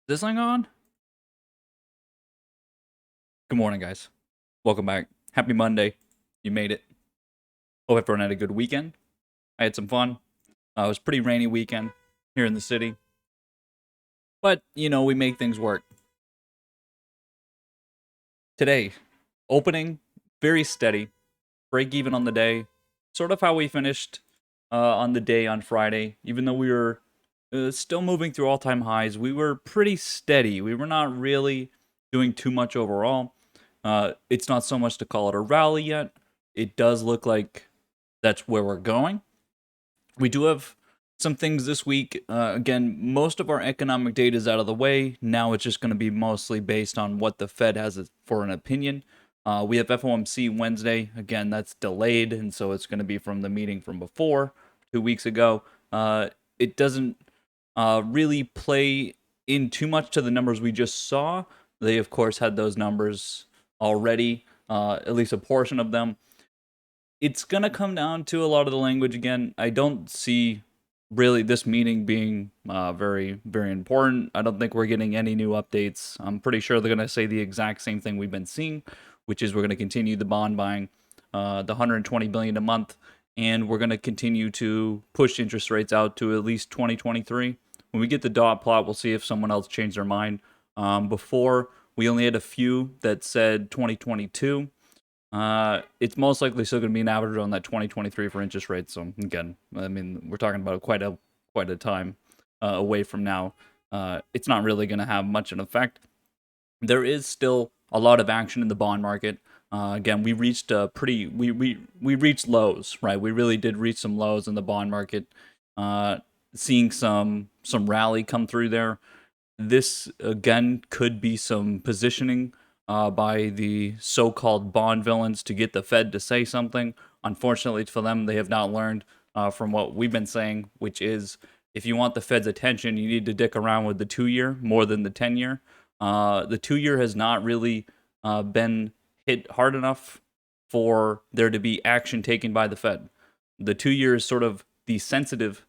This thing on? Good morning, guys. Welcome back. Happy Monday. You made it. Hope everyone had a good weekend. I had some fun. It was a pretty rainy weekend here in the city, but we make things work. Today, opening very steady, break even on the day, sort of how we finished on the day on Friday. Even though we were still moving through all-time highs, we were pretty steady. We were not really doing too much overall. It's not so much to call it a rally yet. It does look like that's where we're going. We do have some things this week. Again, most of our economic data is out of the way. Now it's just going to be mostly based on what the Fed has for an opinion. We have FOMC Wednesday. Again, that's delayed, and so it's going to be from the meeting from before, 2 weeks ago. It doesn't really play in too much to the numbers we just saw. They, of course, had those numbers already, at least a portion of them. It's going to come down to a lot of the language again. I don't see really this meeting being very, very important. I don't think we're getting any new updates. I'm pretty sure they're going to say the exact same thing we've been seeing, which is we're going to continue the bond buying, the 120 billion a month, and we're going to continue to push interest rates out to at least 2023. When we get the dot plot, we'll see if someone else changed their mind. Before, we only had a few that said 2022. It's most likely still going to be an average on that 2023 for interest rates. So again, I mean, we're talking about quite a time away from now. It's not really going to have much an effect. There is still a lot of action in the bond market. Again, we reached we reached lows, right? We really did reach some lows in the bond market. Seeing some rally come through there. This again could be some positioning by the so-called bond villains to get the Fed to say something. Unfortunately for them, they have not learned from what we've been saying, which is if you want the Fed's attention, you need to dick around with the 2-year more than the 10-year. The 2-year has not really been hit hard enough for there to be action taken by the Fed. The 2-year is sort of the sensitive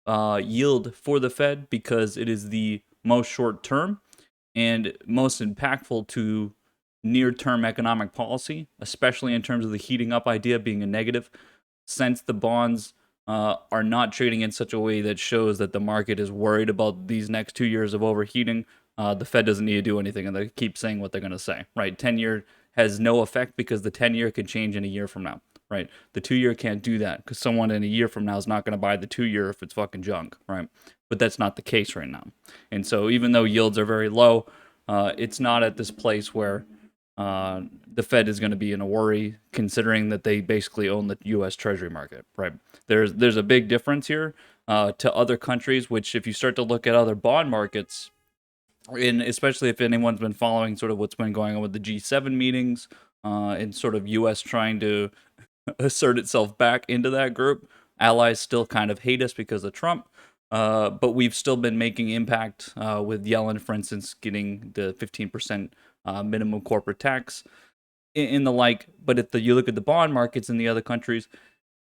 yield for the Fed because it is the most short term and most impactful to near term economic policy, especially in terms of the heating up idea being a negative, since the bonds are not trading in such a way that shows that the market is worried about these next 2 years of overheating. The Fed doesn't need to do anything, and they keep saying what they're going to say. Right, 10-year has no effect because the 10-year can change in a year from now. Right, the 2-year can't do that because someone in a year from now is not going to buy the 2-year if it's fucking junk. Right, but that's not the case right now. And so even though yields are very low, it's not at this place where the Fed is going to be in a worry, considering that they basically own the U.S. Treasury market, right? There's a big difference here to other countries, which if you start to look at other bond markets, and especially if anyone's been following sort of what's been going on with the G7 meetings and sort of U.S. trying to assert itself back into that group, allies still kind of hate us because of Trump. But we've still been making impact with Yellen, for instance, getting the 15% minimum corporate tax in the like. But if you look at the bond markets in the other countries,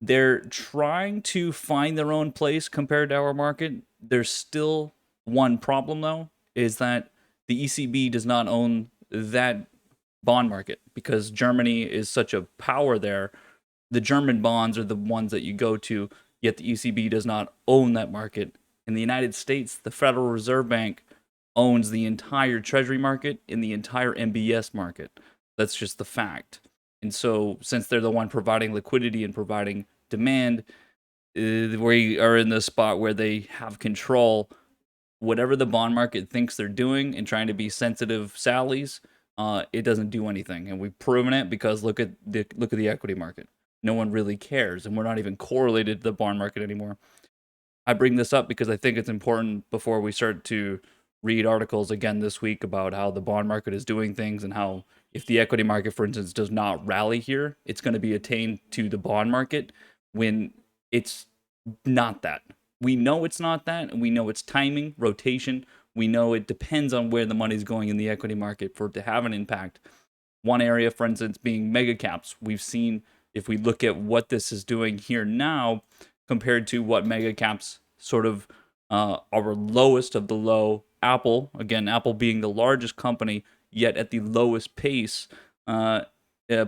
they're trying to find their own place compared to our market. There's still one problem, though, is that the ECB does not own that bond market because Germany is such a power there. The German bonds are the ones that you go to, yet the ECB does not own that market. In the United States, the Federal Reserve Bank owns the entire treasury market and the entire MBS market. That's just the fact. And so, since they're the one providing liquidity and providing demand, we are in the spot where they have control. Whatever the bond market thinks they're doing and trying to be sensitive sallies, it doesn't do anything. And we've proven it because look at the equity market. No one really cares, and we're not even correlated to the bond market anymore. I bring this up because I think it's important before we start to read articles again this week about how the bond market is doing things and how if the equity market, for instance, does not rally here, it's going to be attained to the bond market when it's not that. We know it's not that, and we know it's timing, rotation. We know it depends on where the money's going in the equity market for it to have an impact. One area, for instance, being mega caps. We've seen, if we look at what this is doing here now compared to what mega caps sort of our lowest of the low Apple, again, Apple being the largest company, yet at the lowest uh,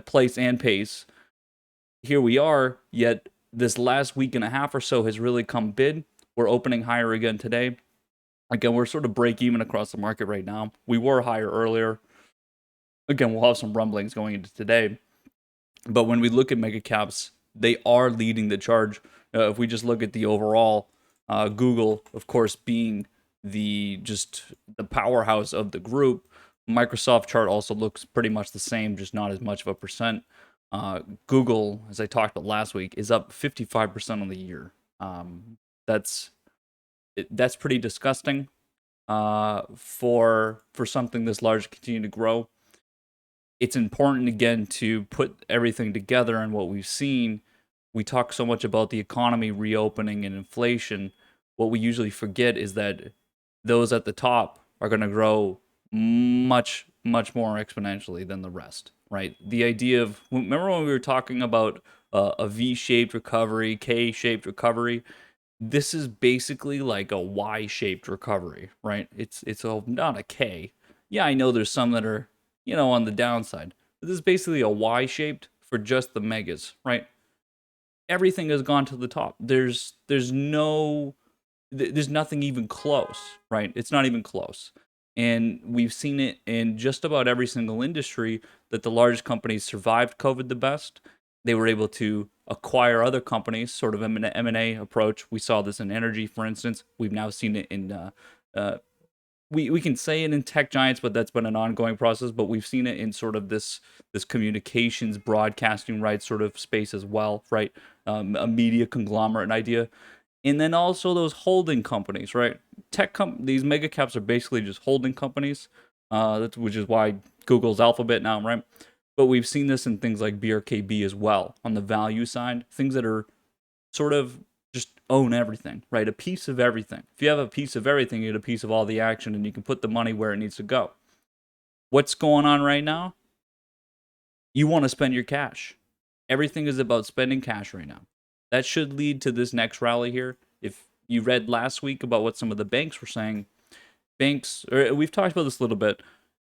place and pace. Here we are, yet this last week and a half or so has really come bid. We're opening higher again today. Again, we're sort of break even across the market right now. We were higher earlier. Again, we'll have some rumblings going into today. But when we look at mega caps, they are leading the charge. If we just look at the overall, Google, of course, being the powerhouse of the group. Microsoft chart also looks pretty much the same, just not as much of a percent. Google, as I talked about last week, is up 55% on the year. That's that's pretty disgusting for something this large to continue to grow. It's important again to put everything together, and what we've seen. We talk so much about the economy reopening and inflation. What we usually forget is that those at the top are going to grow much more exponentially than the rest, right? The idea of, remember when we were talking about a V-shaped recovery, K-shaped recovery? This is basically like a Y-shaped recovery, right? Not a K. Yeah, I know there's some that are, on the downside. But this is basically a Y-shaped for just the megas, right? Everything has gone to the top. There's nothing even close, right? It's not even close. And we've seen it in just about every single industry that the largest companies survived COVID the best. They were able to acquire other companies, sort of M&A approach. We saw this in energy, for instance. We've now seen it in we can say it in tech giants, but that's been an ongoing process. But we've seen it in sort of this communications, broadcasting rights sort of space as well, right? A media conglomerate idea, and then also those holding companies, right? These mega caps are basically just holding companies, which is why Google's Alphabet now, right? But we've seen this in things like BRKB as well on the value side, things that are sort of just own everything, right? A piece of everything. If you have a piece of everything, you get a piece of all the action, and you can put the money where it needs to go. What's going on right now? You want to spend your cash. Everything is about spending cash right now. That should lead to this next rally here. If you read last week about what some of the banks were saying, we've talked about this a little bit,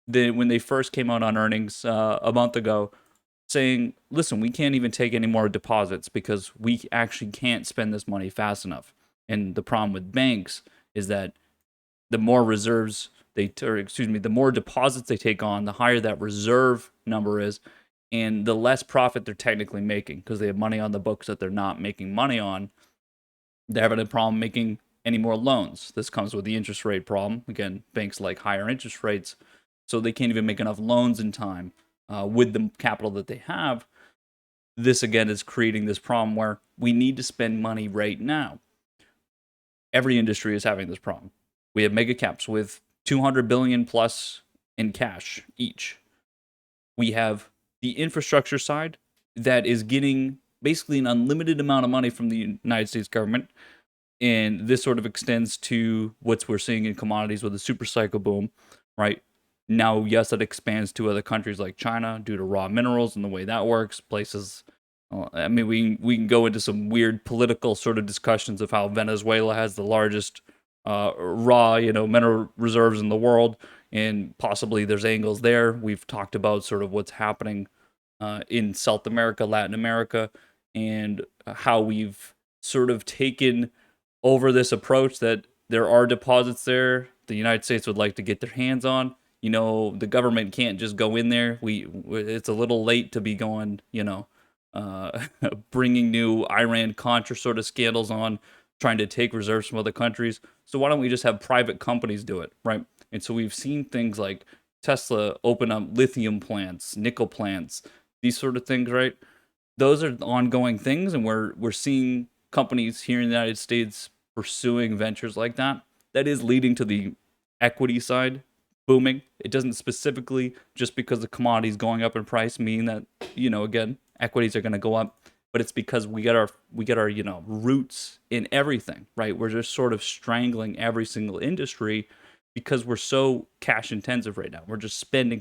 when they first came out on earnings a month ago, saying, listen, we can't even take any more deposits because we actually can't spend this money fast enough. And the problem with banks is that the more the more deposits they take on, the higher that reserve number is, and the less profit they're technically making because they have money on the books that they're not making money on. They're having a problem making any more loans. This comes with the interest rate problem. Again, banks like higher interest rates, so they can't even make enough loans in time with the capital that they have. This again is creating this problem where we need to spend money right now. Every industry is having this problem. We have mega caps with 200 billion plus in cash each. We have the infrastructure side that is getting basically an unlimited amount of money from the United States government. And this sort of extends to what we're seeing in commodities with the super cycle boom, right? Now, yes, it expands to other countries like China due to raw minerals and the way that works. Places, I mean, we can go into some weird political sort of discussions of how Venezuela has the largest raw, mineral reserves in the world, and possibly there's angles there. We've talked about sort of what's happening in South America, Latin America, and how we've sort of taken over this approach that there are deposits there the United States would like to get their hands on. The government can't just go in there. It's a little late to be going, bringing new Iran-Contra sort of scandals on, trying to take reserves from other countries. So why don't we just have private companies do it, right? And so we've seen things like Tesla open up lithium plants, nickel plants, these sort of things, right? Those are ongoing things, and we're seeing companies here in the United States pursuing ventures like that. That is leading to the equity side booming. It doesn't specifically, just because the commodities going up in price, mean that again, equities are going to go up, but it's because we got our roots in everything, right? We're just sort of strangling every single industry because we're so cash intensive right now. We're just spending.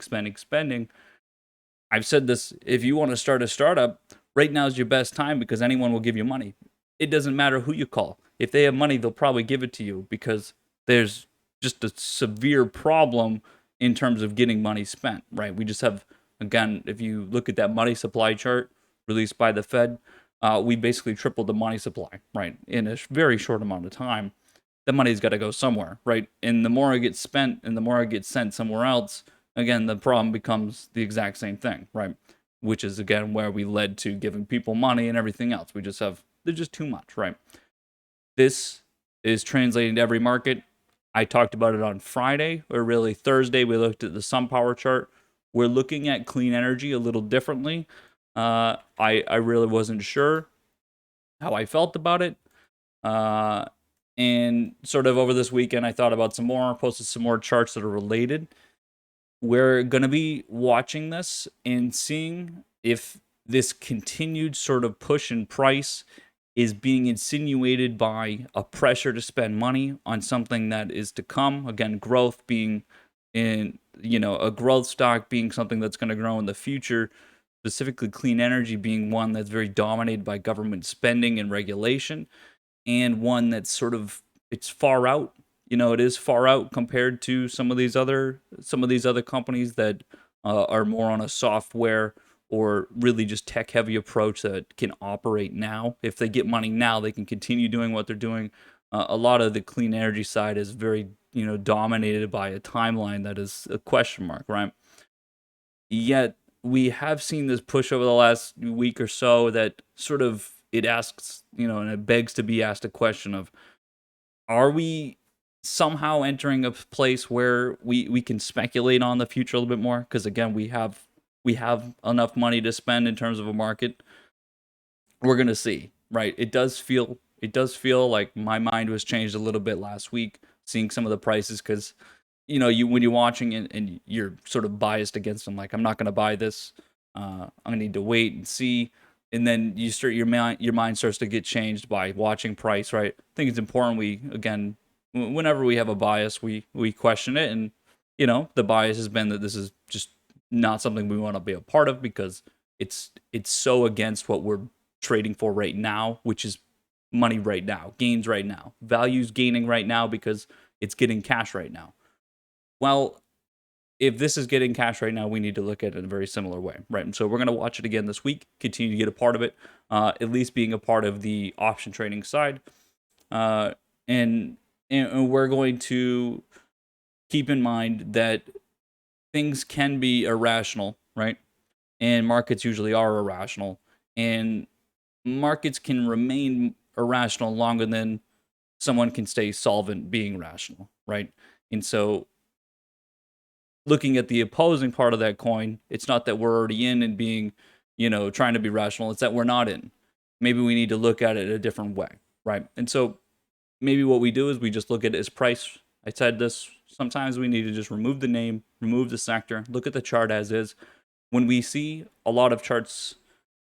I've said this: if you want to start a startup, right now is your best time because anyone will give you money. It doesn't matter who you call. If they have money, they'll probably give it to you because there's just a severe problem in terms of getting money spent, right? We just have, again, if you look at that money supply chart released by the Fed, we basically tripled the money supply, right, in a very short amount of time. The money's got to go somewhere, right? And the more it gets spent and the more it gets sent somewhere else, again, the problem becomes the exact same thing, right? Which is, again, where we led to giving people money and everything else. We just have, there's just too much, right? This is translating to every market. I talked about it on Friday, or really Thursday. We looked at the SunPower chart. We're looking at clean energy a little differently. I really wasn't sure how I felt about it. And sort of over this weekend, I thought about some more, posted some more charts that are related. We're going to be watching this and seeing if this continued sort of push in price is being insinuated by a pressure to spend money on something that is to come. Again, growth being in, a growth stock being something that's going to grow in the future, specifically clean energy being one that's very dominated by government spending and regulation, and one that's sort of, it's far out. It is far out compared to some of these other companies that are more on a software or really just tech heavy approach that can operate now. If they get money now, they can continue doing what they're doing. A lot of the clean energy side is very, dominated by a timeline that is a question mark, right? Yet we have seen this push over the last week or so that sort of it asks, and it begs to be asked a question of, are we somehow entering a place where we can speculate on the future a little bit more? Because again, we have enough money to spend in terms of a market. We're gonna see, right? It does feel like my mind was changed a little bit last week, seeing some of the prices, because you when you're watching and you're sort of biased against them, like, I'm not gonna buy this. I need to wait and see. And then your mind starts to get changed by watching price, right? I think it's important we, again, whenever we have a bias, we question it. And the bias has been that this is just not something we want to be a part of, because it's so against what we're trading for right now, which is money right now, gains right now, values gaining right now, because it's getting cash right now. Well, if this is getting cash right now, we need to look at it in a very similar way, right? And so we're going to watch it again this week, continue to get a part of it, at least being a part of the option trading side. Uh, and, and we're going to keep in mind that things can be irrational, right? And markets usually are irrational. And markets can remain irrational longer than someone can stay solvent being rational, right? And so looking at the opposing part of that coin, it's not that we're already in and being, trying to be rational. It's that we're not in. Maybe we need to look at it a different way, right? And so maybe what we do is we just look at it as price. I said this, sometimes we need to just remove the name, remove the sector, look at the chart as is. When we see a lot of charts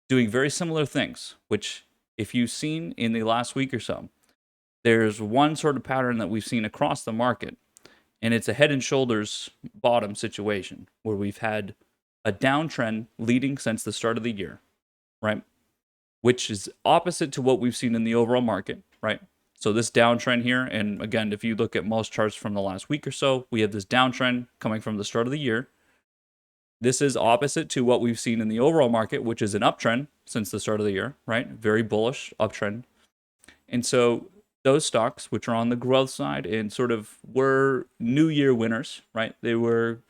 doing very similar things, which if you've seen in the last week or so, there's one sort of pattern that we've seen across the market, and it's a head and shoulders bottom situation where we've had a downtrend leading since the start of the year, right? Which is opposite to what we've seen in the overall market, right? So this downtrend here, and again, if you look at most charts from the last week or so, we have this downtrend coming from the start of the year. This is opposite to what we've seen in the overall market, which is an uptrend since the start of the year, right? Very bullish uptrend. And so those stocks, which are on the growth side and sort of were New Year winners, right? They were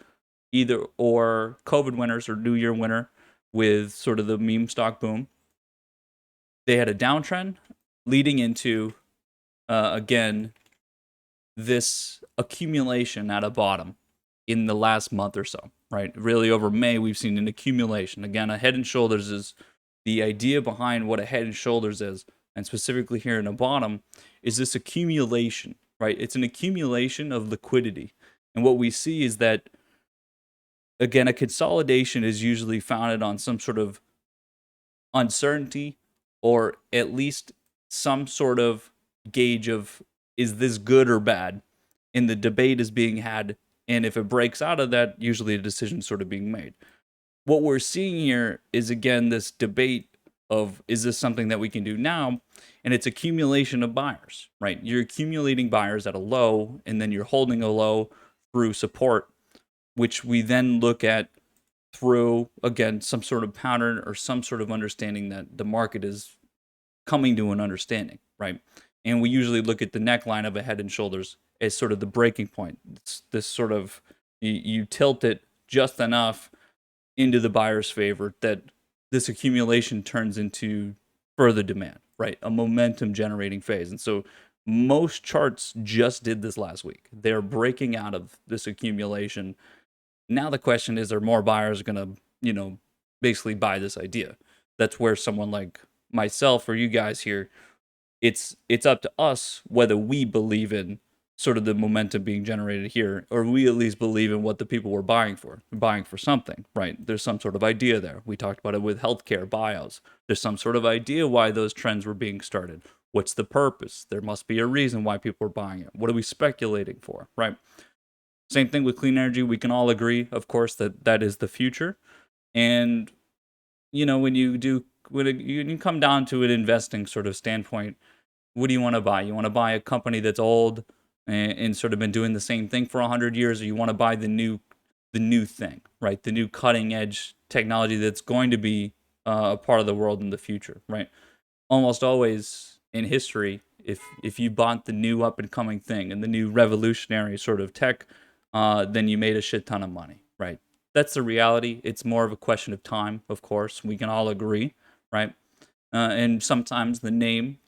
either or COVID winners or New Year winner with sort of the meme stock boom. They had a downtrend leading into, again, this accumulation at a bottom in the last month or so, right? Really over May, we've seen an accumulation. Again, a head and shoulders is the idea behind what a head and shoulders is, and specifically here in a bottom, is this accumulation, right? It's an accumulation of liquidity. And what we see is that, again, a consolidation is usually founded on some sort of uncertainty, or at least some sort of gauge of, is this good or bad? And the debate is being had. And if it breaks out of that, usually a decision is sort of being made. What we're seeing here is, again, this debate of, is this something that we can do now? And it's accumulation of buyers, right? You're accumulating buyers at a low, and then you're holding a low through support, which we then look at through, again, some sort of pattern or some sort of understanding that the market is coming to an understanding, right? And we usually look at the neckline of a Head and Shoulders as sort of the breaking point. It's this sort of, you tilt it just enough into the buyer's favor that this accumulation turns into further demand, right? A momentum generating phase. And so most charts just did this last week. They're breaking out of this accumulation. Now the question is, are more buyers going to, basically buy this idea? That's where someone like myself or you guys here, it's up to us whether we believe in sort of the momentum being generated here, or we at least believe in what the people were buying for. They're buying for something, right? There's some sort of idea there. We talked about it with healthcare buyouts. There's some sort of idea why those trends were being started. What's the purpose? There must be a reason why people are buying it. What are we speculating for, right? Same thing with clean energy. We can all agree, of course, that that is the future. And when you come down to an investing sort of standpoint, what do you want to buy? You want to buy a company that's old and sort of been doing the same thing for 100 years, or you want to buy the new thing, right? The new cutting edge technology that's going to be a part of the world in the future, right? Almost always in history, if you bought the new up and coming thing and the new revolutionary sort of tech, then you made a shit ton of money, right? That's the reality. It's more of a question of time, of course. We can all agree, right? And sometimes the name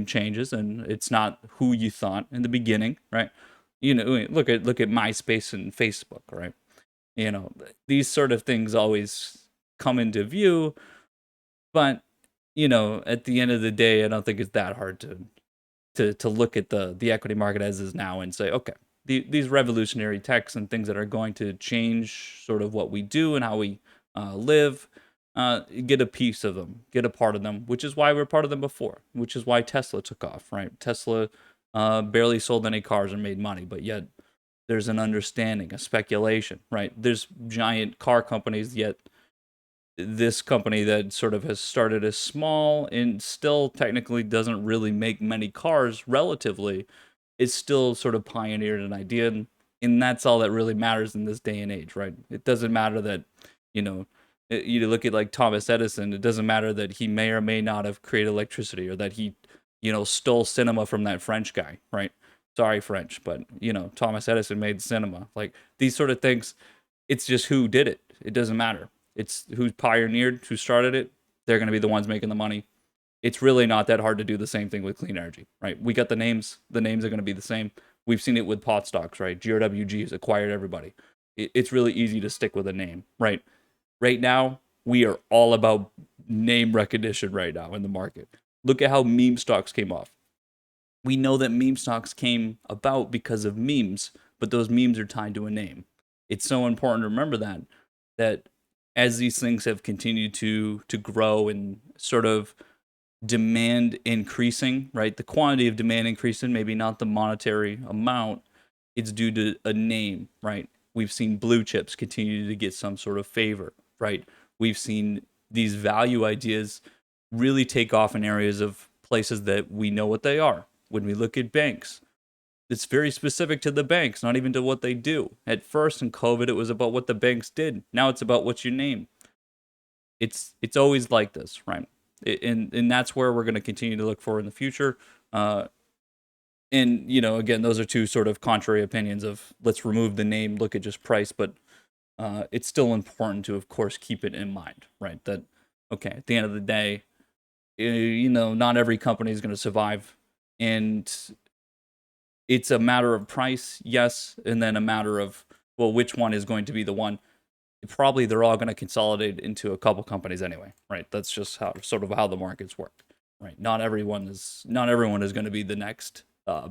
changes, and it's not who you thought in the beginning, right? Look at MySpace and Facebook, right? These sort of things always come into view, but at the end of the day, I don't think it's that hard to look at the equity market as is now and say, okay, these revolutionary techs and things that are going to change sort of what we do and how we live, get a piece of them, get a part of them, which is why we're part of them before, which is why Tesla took off, right? Tesla barely sold any cars and made money, but yet there's an understanding, a speculation, right? There's giant car companies, yet this company that sort of has started as small and still technically doesn't really make many cars relatively, is still sort of pioneered an idea. And that's all that really matters in this day and age, right? It doesn't matter that, you look at like Thomas Edison, it doesn't matter that he may or may not have created electricity, or that he, stole cinema from that French guy, right? Sorry, French, but, Thomas Edison made cinema. Like these sort of things, it's just who did it. It doesn't matter. It's who pioneered, who started it. They're going to be the ones making the money. It's really not that hard to do the same thing with clean energy, right? We got the names. The names are going to be the same. We've seen it with pot stocks, right? GRWG has acquired everybody. It's really easy to stick with a name, right? Right now, we are all about name recognition right now in the market. Look at how meme stocks came off. We know that meme stocks came about because of memes, but those memes are tied to a name. It's so important to remember that as these things have continued to grow and sort of demand increasing, right? The quantity of demand increasing, maybe not the monetary amount, it's due to a name, right? We've seen blue chips continue to get some sort of favor, right? We've seen these value ideas really take off in areas of places that we know what they are. When we look at banks, it's very specific to the banks, not even to what they do. At first in COVID, it was about what the banks did. Now it's about what's your name. It's always like this, right? And that's where we're going to continue to look for in the future. And again, those are two sort of contrary opinions of let's remove the name, look at just price, but it's still important to, of course, keep it in mind, right? That okay, at the end of the day, not every company is going to survive, and it's a matter of price, yes, and then a matter of, well, which one is going to be the one. Probably they're all going to consolidate into a couple companies anyway, right? That's just how the markets work, right? Not everyone is going to be the next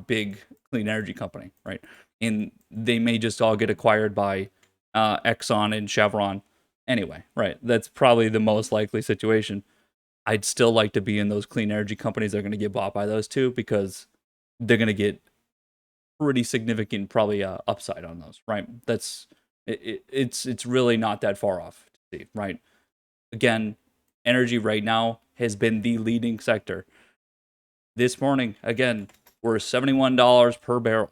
big clean energy company, right? And they may just all get acquired by Exxon and Chevron anyway, right? That's probably the most likely situation. I'd still like to be in those clean energy companies that are going to get bought by those two, because they're going to get pretty significant probably upside on those, right? It's really not that far off to see, right? Again, energy right now has been the leading sector. This morning, again, we're $71 per barrel.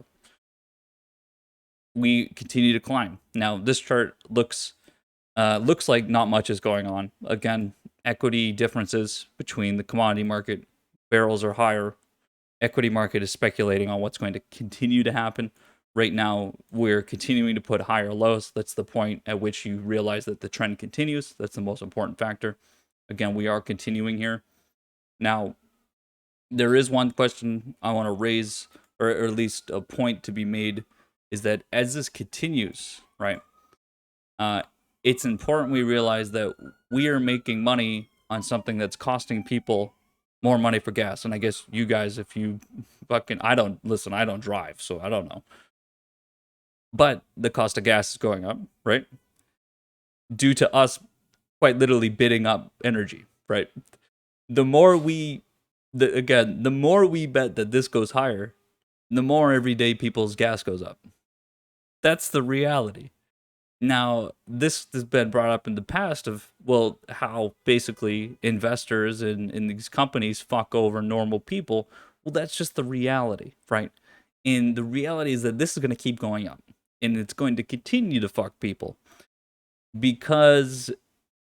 We continue to climb. Now, this chart looks like not much is going on. Again, equity differences between the commodity market. Barrels are higher. Equity market is speculating on what's going to continue to happen. Right now, we're continuing to put higher lows. That's the point at which you realize that the trend continues. That's the most important factor. Again, we are continuing here. Now, there is one question I want to raise, or at least a point to be made, is that as this continues, right, uh, it's important we realize that we are making money on something that's costing people more money for gas. And I guess you guys, if you I don't listen, I don't drive, so I don't know. But the cost of gas is going up, right? Due to us quite literally bidding up energy, right? The more we, the more we bet that this goes higher, the more everyday people's gas goes up. That's the reality. Now, this has been brought up in the past of, well, how basically investors in these companies fuck over normal people. Well, that's just the reality, right? And the reality is that this is going to keep going up and it's going to continue to fuck people because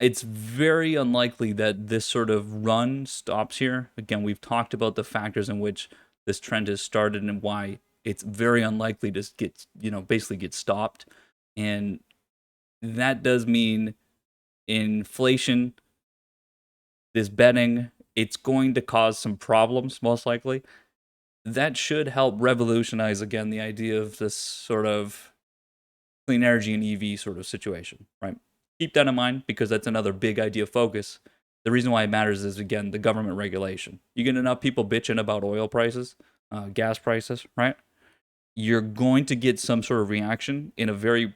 it's very unlikely that this sort of run stops here. Again, we've talked about the factors in which this trend has started and why it's very unlikely to get, basically get stopped. And that does mean inflation, this betting, it's going to cause some problems, most likely. That should help revolutionize, again, the idea of this sort of clean energy and EV sort of situation, right? Keep that in mind because that's another big idea focus. The reason why it matters is, again, the government regulation. You get enough people bitching about oil prices, gas prices, right? You're going to get some sort of reaction in a very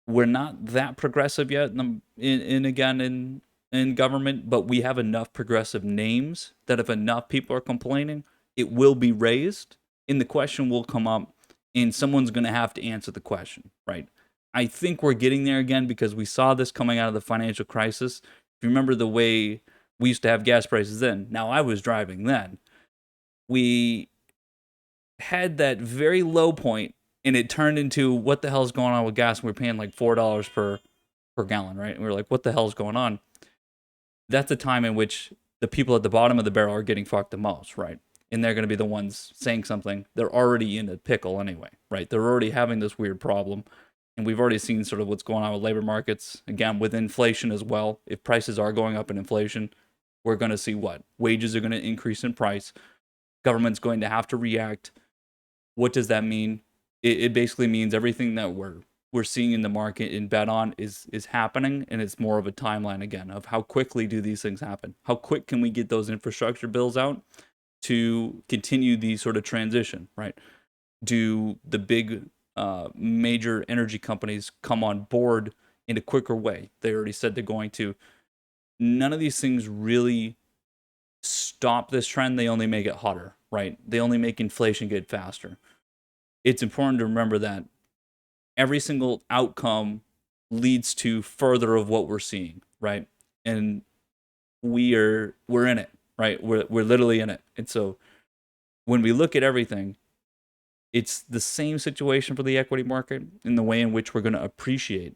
we're not that progressive yet in government, but we have enough progressive names that if enough people are complaining, it will be raised and the question will come up and someone's going to have to answer the question, right? I think we're getting there again because we saw this coming out of the financial crisis. If you remember the way we used to have gas prices then, now I was driving then, we had that very low point and it turned into what the hell's going on with gas? We're paying like $4 per gallon, right? And we were like, what the hell's going on? That's the time in which the people at the bottom of the barrel are getting fucked the most, right? And they're going to be the ones saying something. They're already in a pickle anyway, right? They're already having this weird problem. And we've already seen sort of what's going on with labor markets. Again, with inflation as well. If prices are going up in inflation, we're going to see what? Wages are going to increase in price. Government's going to have to react. What does that mean? It basically means everything that we're seeing in the market and bet on is happening, and it's more of a timeline again of how quickly do these things happen? How quick can we get those infrastructure bills out to continue the sort of transition, right? Do the big major energy companies come on board in a quicker way? They already said they're going to. None of these things really stop this trend. They only make it hotter, right? They only make inflation get faster. It's important to remember that every single outcome leads to further of what we're seeing, right? And we're in it, right? We're literally in it. And so when we look at everything, it's the same situation for the equity market in the way in which we're going to appreciate.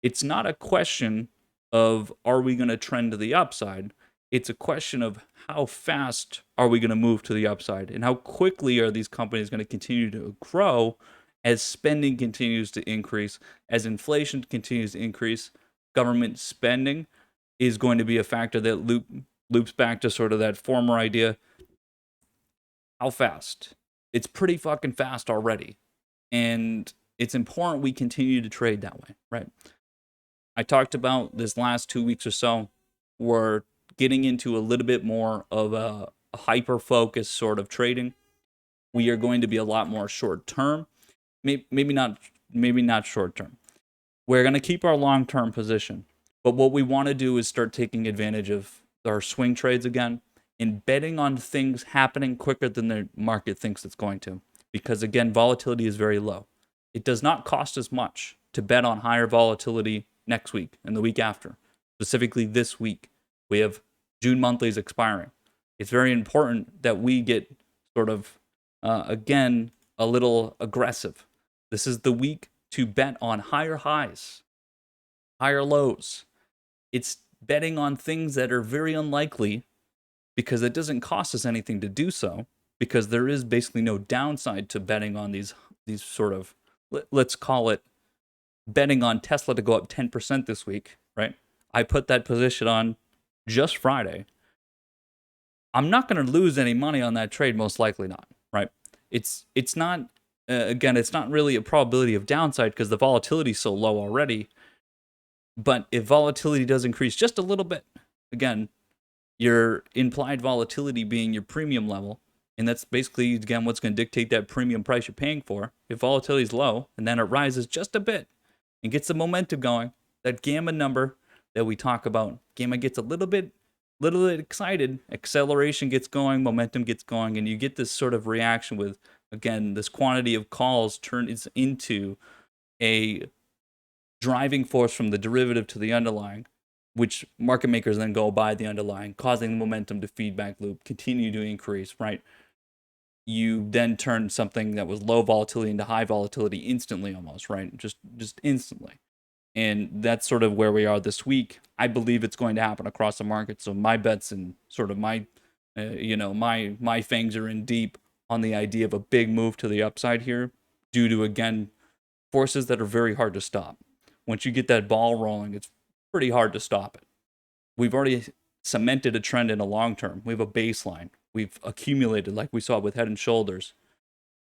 It's not a question of are we going to trend to the upside? It's a question of how fast are we going to move to the upside and how quickly are these companies going to continue to grow as spending continues to increase, as inflation continues to increase. Government spending is going to be a factor that loops back to sort of that former idea. How fast? It's pretty fucking fast already. And it's important we continue to trade that way, right? I talked about this last 2 weeks or so. We're getting into a little bit more of a hyper focused sort of trading. We are going to be a lot more short term, maybe not short term. We're going to keep our long term position, but what we want to do is start taking advantage of our swing trades again and betting on things happening quicker than the market thinks it's going to. Because again, volatility is very low. It does not cost as much to bet on higher volatility next week and the week after. Specifically this week, we have June monthlies expiring. It's very important that we get sort of, again, a little aggressive. This is the week to bet on higher highs, higher lows. It's betting on things that are very unlikely because it doesn't cost us anything to do so, because there is basically no downside to betting on these sort of, let's call it, betting on Tesla to go up 10% this week, right? I put that position on just Friday. I'm not going to lose any money on that trade, most likely not, right? It's not, again, it's not really a probability of downside because the volatility is so low already. But if volatility does increase just a little bit, again, your implied volatility being your premium level, and that's basically, again, what's going to dictate that premium price you're paying for. If volatility is low and then it rises just a bit and gets the momentum going, that gamma number that we talk about, gamma gets a little bit excited, acceleration gets going, momentum gets going, and you get this sort of reaction with, again, this quantity of calls turns into a driving force from the derivative to the underlying, which market makers then go buy the underlying, causing the momentum to feedback loop continue to increase, right? You then turn something that was low volatility into high volatility instantly, almost, right? Just instantly. And that's sort of where we are this week. I believe it's going to happen across the market. So my bets and sort of my fangs are in deep on the idea of a big move to the upside here, due to, again, forces that are very hard to stop. Once you get that ball rolling, it's pretty hard to stop it. We've already cemented a trend in a long term. We have a baseline. We've accumulated, like we saw with Head and Shoulders.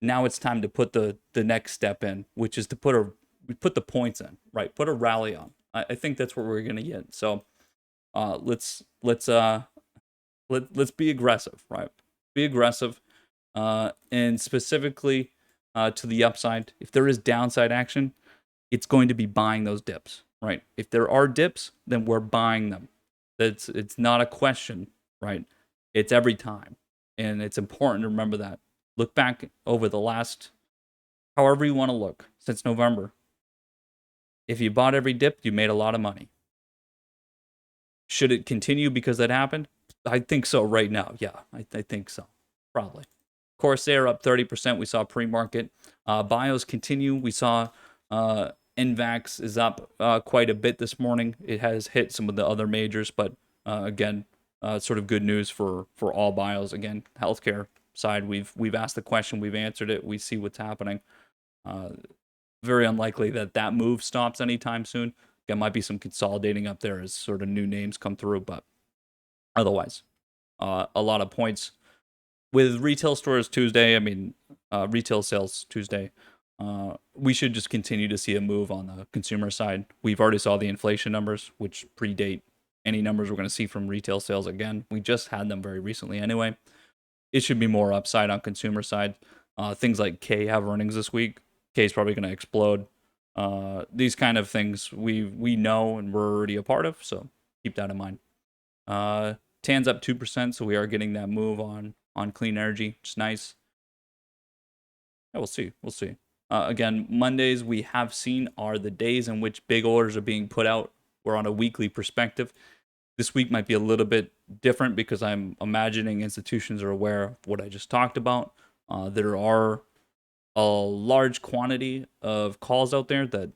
Now it's time to put the next step in, which is to put the points in, right? Put a rally on. I think that's what we're gonna get. So let's be aggressive, right? Be aggressive, and specifically to the upside. If there is downside action, it's going to be buying those dips, right? If there are dips, then we're buying them. It's not a question, right? It's every time, and it's important to remember that. Look back over the last, however you want to look, since November. If you bought every dip, you made a lot of money. Should it continue because that happened? I think so right now. Yeah, I think so. Probably. Corsair up 30%. We saw pre-market. Bios continue. We saw NVAX is up quite a bit this morning. It has hit some of the other majors, but again, sort of good news for all bios. Again, healthcare side, we've asked the question, we've answered it. We see what's happening. Very unlikely that move stops anytime soon. There might be some consolidating up there as sort of new names come through, but otherwise, a lot of points. With retail stores Tuesday, I mean, retail sales Tuesday, we should just continue to see a move on the consumer side. We've already saw the inflation numbers, which predate any numbers we're going to see from retail sales again. We just had them very recently anyway. It should be more upside on consumer side. Things like K have earnings this week. K is probably going to explode. These kind of things we know and we're already a part of, so keep that in mind. TAN's up 2%, so we are getting that move on clean energy, which is nice. Yeah, we'll see. Again, Mondays we have seen are the days in which big orders are being put out. We're on a weekly perspective. This week might be a little bit different because I'm imagining institutions are aware of what I just talked about. There are a large quantity of calls out there that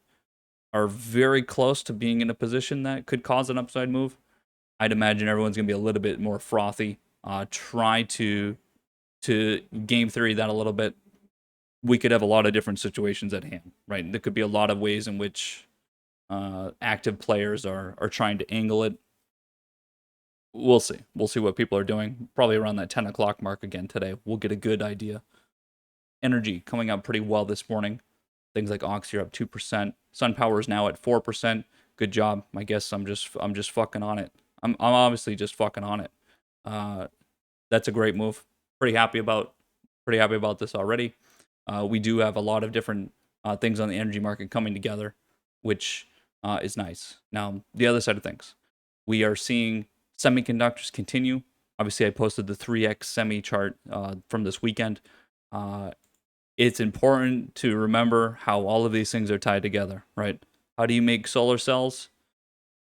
are very close to being in a position that could cause an upside move. I'd imagine everyone's going to be a little bit more frothy. Try to game theory that a little bit. We could have a lot of different situations at hand, right? There could be a lot of ways in which active players are trying to angle it. We'll see. We'll see what people are doing. Probably around that 10 o'clock mark again today. We'll get a good idea. Energy coming out pretty well this morning. Things like Oxy are up 2%. SunPower is now at 4%. Good job. I guess I'm just fucking on it. I'm obviously just fucking on it. That's a great move. Pretty happy about this already. We do have a lot of different things on the energy market coming together, which is nice. Now, the other side of things, we are seeing semiconductors continue. Obviously, I posted the 3x semi chart from this weekend. It's important to remember how all of these things are tied together, right? How do you make solar cells?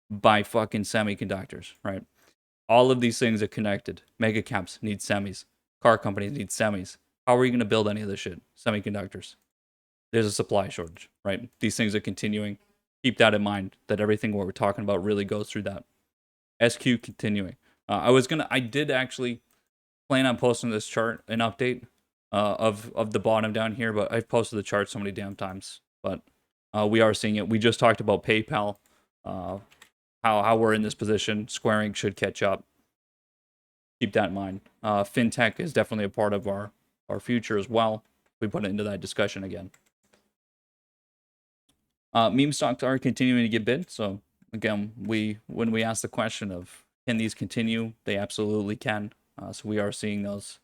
By fucking semiconductors, right? All of these things are connected. Mega caps need semis. Car companies need semis. How are you going to build any of this shit? Semiconductors. There's a supply shortage, right? These things are continuing. Keep that in mind, that everything what we're talking about really goes through that. SQ continuing. I did actually plan on posting this chart, an update of the bottom down here, but I've posted the chart so many damn times. But we are seeing it. We just talked about PayPal, how we're in this position. Squaring should catch up. Keep that in mind. Fintech is definitely a part of our future as well. We put it into that discussion again. Meme stocks are continuing to get bid. So again, when we ask the question of can these continue, they absolutely can. So we are seeing those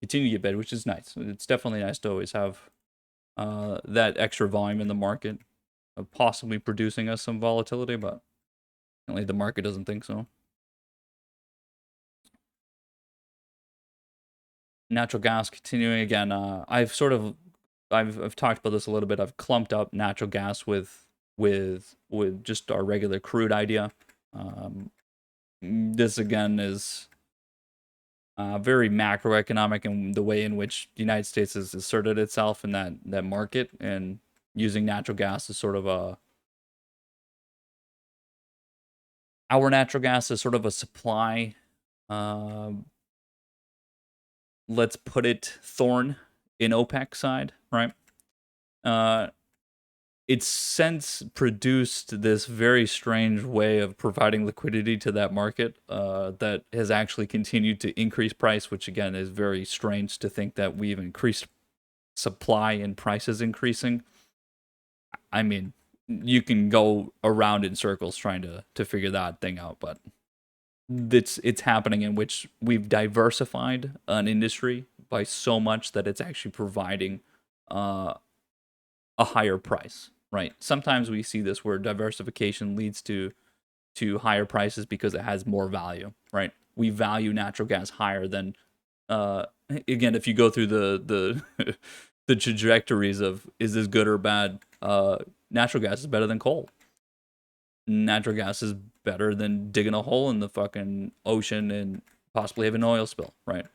continue to get bid, which is nice. It's definitely nice to always have that extra volume in the market, of possibly producing us some volatility, but apparently the market doesn't think so. Natural gas continuing again. I've talked about this a little bit. I've clumped up natural gas with just our regular crude idea. This again is very macroeconomic in the way in which the United States has asserted itself in that market, and using natural gas as sort of our natural gas is sort of a supply. Let's put it thorn in OPEC side, right? It's since produced this very strange way of providing liquidity to that market that has actually continued to increase price, which again is very strange to think that we've increased supply and prices increasing. I mean, you can go around in circles trying to figure that thing out, but it's happening, in which we've diversified an industry by so much that it's actually providing a higher price, right? Sometimes we see this where diversification leads to higher prices because it has more value, right? We value natural gas higher than again, if you go through the the trajectories of is this good or bad, natural gas is better than coal. Natural gas is better than digging a hole in the fucking ocean and possibly having an oil spill, right?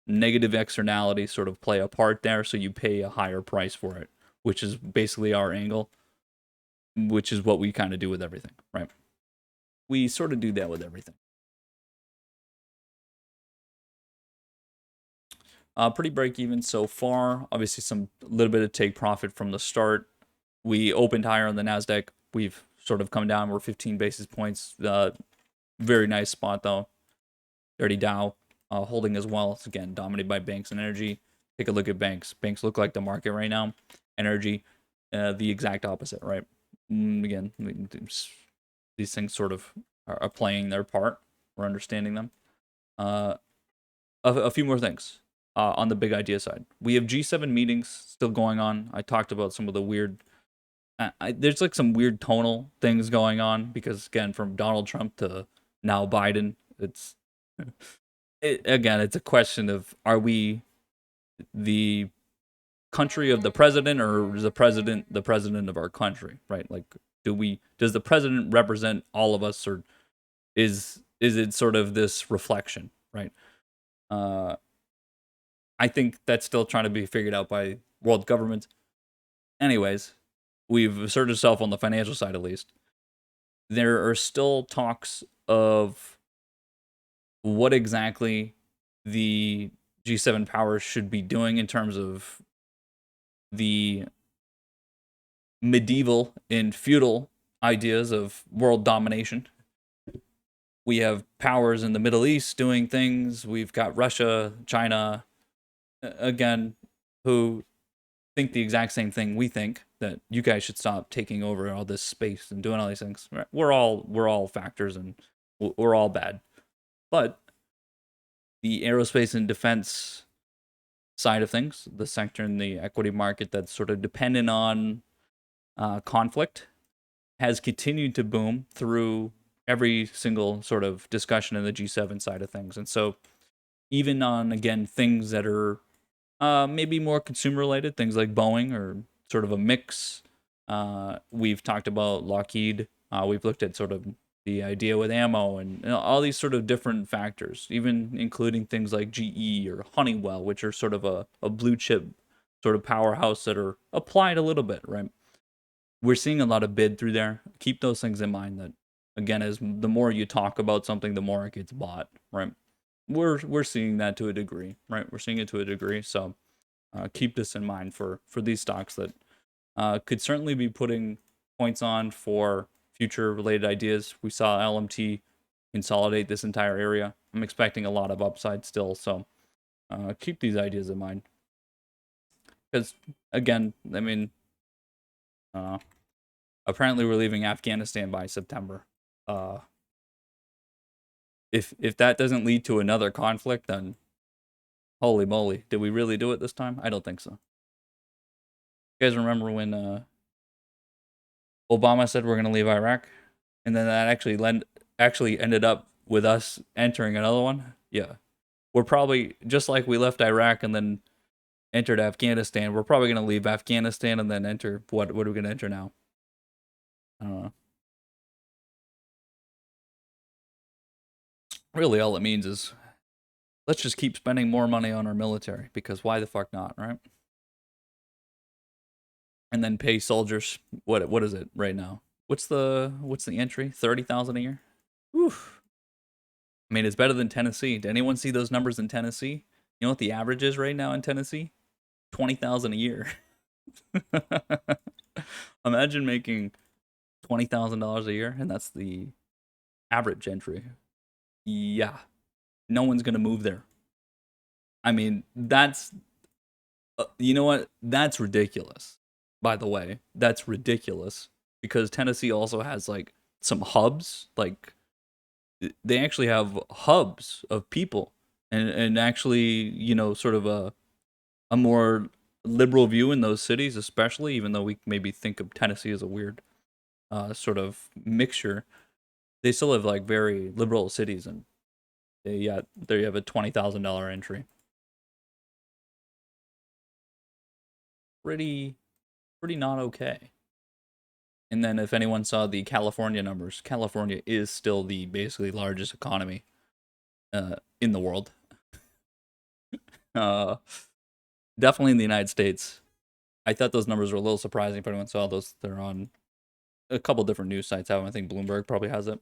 Negative externalities sort of play a part there, so you pay a higher price for it, which is basically our angle, which is what we kind of do with everything, right? We sort of do that with everything. Pretty break even so far. Obviously, some little bit of take profit from the start. We opened higher on the Nasdaq. We've sort of come down. We're 15 basis points. Very nice spot though. Dirty Dow holding as well. It's again dominated by banks and energy. Take a look at banks. Banks look like the market right now. Energy, the exact opposite, right? Again, these things sort of are playing their part. We're understanding them. A few more things on the big idea side. We have G7 meetings still going on. I talked about some of the weird. There's like some weird tonal things going on because again, from Donald Trump to now Biden, it's it's a question of, are we the country of the president, or is the president of our country, right? Like, does the president represent all of us, or is it sort of this reflection, right? I think that's still trying to be figured out by world governments. Anyways, we've asserted ourselves on the financial side at least. There are still talks of what exactly the G7 powers should be doing in terms of the medieval and feudal ideas of world domination. We have powers in the Middle East doing things. We've got Russia, China, again, who think the exact same thing we think, that you guys should stop taking over all this space and doing all these things. We're all factors, and we're all bad. But the aerospace and defense side of things, the sector in the equity market that's sort of dependent on conflict, has continued to boom through every single sort of discussion in the G7 side of things. And so even on, again, things that are maybe more consumer related, things like Boeing, or sort of a mix. We've talked about Lockheed. We've looked at sort of the idea with ammo and all these sort of different factors, even including things like GE or Honeywell, which are sort of a blue chip sort of powerhouse that are applied a little bit, right? We're seeing a lot of bid through there. Keep those things in mind that, again, as the more you talk about something, the more it gets bought, right? We're seeing that to a degree, right? We're seeing it to a degree. So keep this in mind for these stocks that could certainly be putting points on for future related ideas. We saw LMT consolidate this entire area. I'm expecting a lot of upside still. So keep these ideas in mind. Because, again, I mean, uh, apparently we're leaving Afghanistan by September. Uh, if that doesn't lead to another conflict, then holy moly, did we really do it this time? I don't think so. You guys remember when Obama said we're going to leave Iraq, and then that actually ended up with us entering another one? Yeah, we're probably just like we left Iraq and then entered Afghanistan. We're probably going to leave Afghanistan and then enter what? What are we going to enter now? I don't know. Really, all it means is let's just keep spending more money on our military because why the fuck not, right? And then pay soldiers. What is it right now? What's the entry? 30,000 a year. Oof. I mean, it's better than Tennessee. Did anyone see those numbers in Tennessee? You know what the average is right now in Tennessee? 20,000 a year. Imagine making $20,000 a year, and that's the average entry. Yeah, no one's gonna move there. I mean, that's you know what? That's ridiculous. By the way, that's ridiculous because Tennessee also has like some hubs. Like they actually have hubs of people, and actually, sort of a more liberal view in those cities, especially. Even though we maybe think of Tennessee as a weird sort of mixture, they still have like very liberal cities, and there you have a $20,000 entry. Pretty pretty not okay. And then if anyone saw the California numbers, California is still the basically largest economy in the world. Uh, definitely in the United States. I thought those numbers were a little surprising if anyone saw those. They're on a couple different news sites have them. I think Bloomberg probably has it.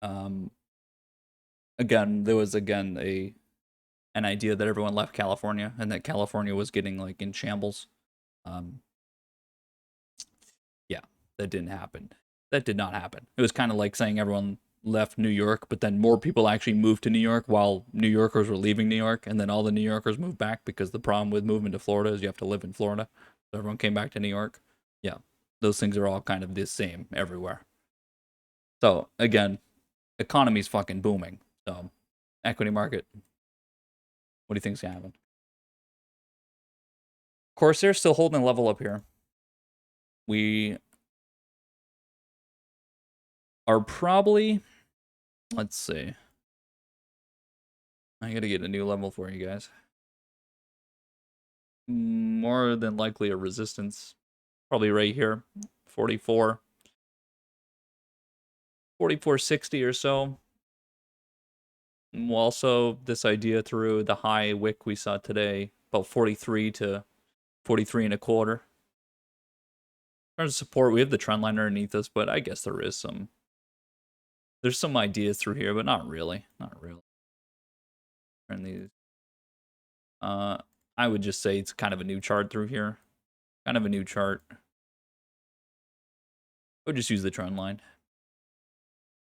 Um, again, there was a an idea that everyone left California and that California was getting like in shambles. Um, yeah, that didn't happen. That did not happen. It was kind of like saying everyone left New York, but then more people actually moved to New York while New Yorkers were leaving New York, and then all the New Yorkers moved back because the problem with moving to Florida is you have to live in Florida. So everyone came back to New York. Yeah, those things are all kind of the same everywhere. So again, economy's fucking booming. So equity market, what do you think's gonna happen? Corsair's still holding a level up here. We are probably, let's see. I gotta get a new level for you guys. More than likely a resistance. Probably right here. 44. 4460 or so. Also, this idea through the high wick we saw today, about 43 to 43 and a quarter. In terms of support, we have the trend line underneath us, but I guess there's some ideas through here, but not really. Not really. And these, I would just say it's kind of a new chart through here. Kind of a new chart. I would just use the trend line.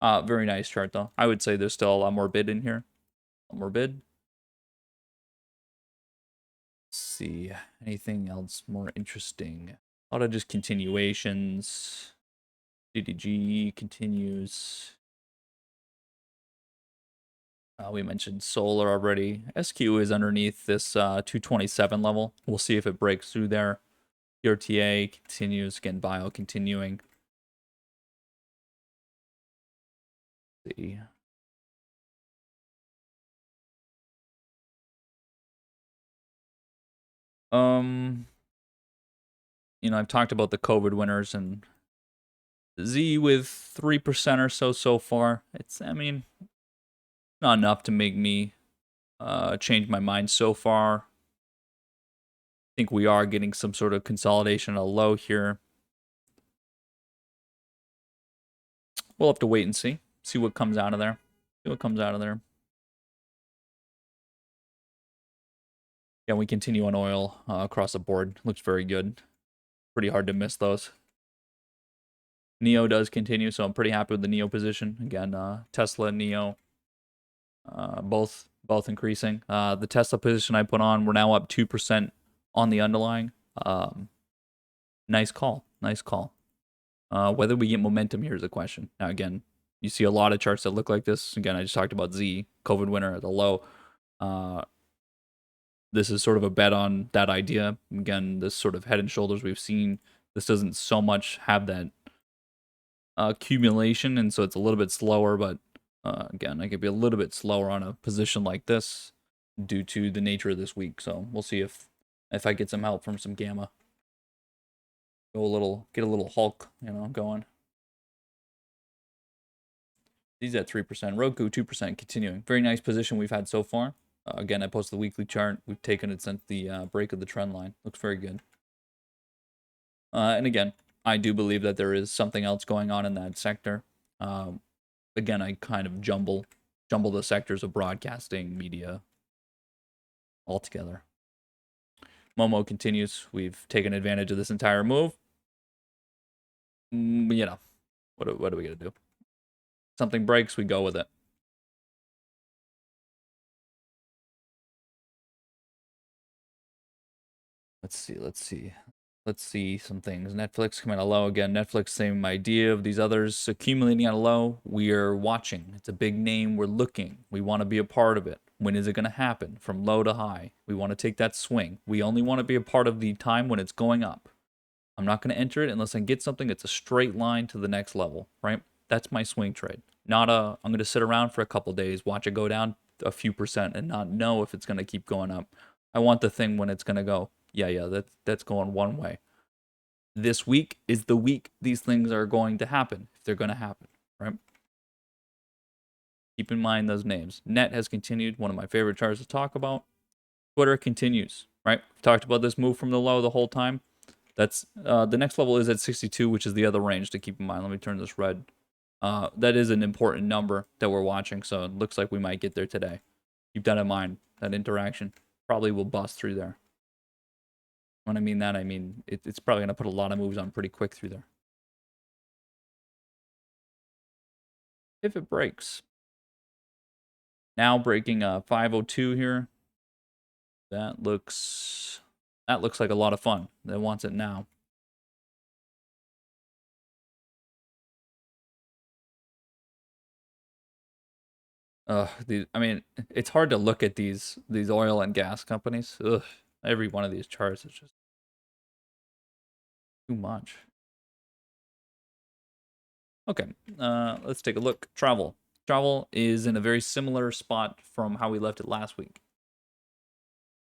Very nice chart though. I would say there's still a lot more bid in here. A lot more bid. Let's see, anything else more interesting? A lot of just continuations. DDG continues. We mentioned solar already. SQ is underneath this 227 level. We'll see if it breaks through there. PRTA continues. Again, bio continuing. Let's see. Um, I've talked about the COVID winners and Z with 3% or so far. It's, I mean, not enough to make me change my mind so far. I think we are getting some sort of consolidation at a low here. We'll have to wait and see. See what comes out of there. See what comes out of there. Yeah, we continue on oil across the board. Looks very good. Pretty hard to miss those. Neo does continue, so I'm pretty happy with the Neo position. Again, Tesla, Neo, both increasing. The Tesla position I put on, we're now up 2% on the underlying. Nice call. Nice call. Whether we get momentum here is the question. Now, again, you see a lot of charts that look like this. Again, I just talked about Z, COVID winner at the low. This is sort of a bet on that idea. Again, this sort of head and shoulders we've seen, this doesn't so much have that accumulation, and so it's a little bit slower, but again, I could be a little bit slower on a position like this due to the nature of this week. So we'll see if I get some help from some gamma. Get a little Hulk, going. These at 3%. Roku 2% continuing. Very nice position we've had so far. Again, I posted the weekly chart. We've taken it since the break of the trend line. Looks very good. And again, I do believe that there is something else going on in that sector. Again, I kind of jumble the sectors of broadcasting, media, all together. Momo continues. We've taken advantage of this entire move. What are we gonna do? Something breaks, we go with it. Let's see some things. Netflix coming at a low again. Netflix, same idea of these others accumulating at a low. We are watching. It's a big name. We're looking. We want to be a part of it. When is it going to happen? From low to high. We want to take that swing. We only want to be a part of the time when it's going up. I'm not going to enter it unless I get something that's a straight line to the next level, right? That's my swing trade. Not I'm going to sit around for a couple days, watch it go down a few percent and not know if it's going to keep going up. I want the thing when it's going to go, yeah, that's going one way. This week is the week these things are going to happen, if they're going to happen, right? Keep in mind those names. Net has continued, one of my favorite charts to talk about. Twitter continues, right? We've talked about this move from the low the whole time. That's the next level is at 62, which is the other range to keep in mind. Let me turn this red. That is an important number that we're watching, so it looks like we might get there today. Keep that in mind. That interaction probably will bust through there. When I mean that, I mean it's probably going to put a lot of moves on pretty quick through there. If it breaks. Now breaking 502 here. That looks like a lot of fun. That wants it now. I mean, it's hard to look at these oil and gas companies. Ugh, every one of these charts is just too much. Okay, let's take a look. Travel is in a very similar spot from how we left it last week.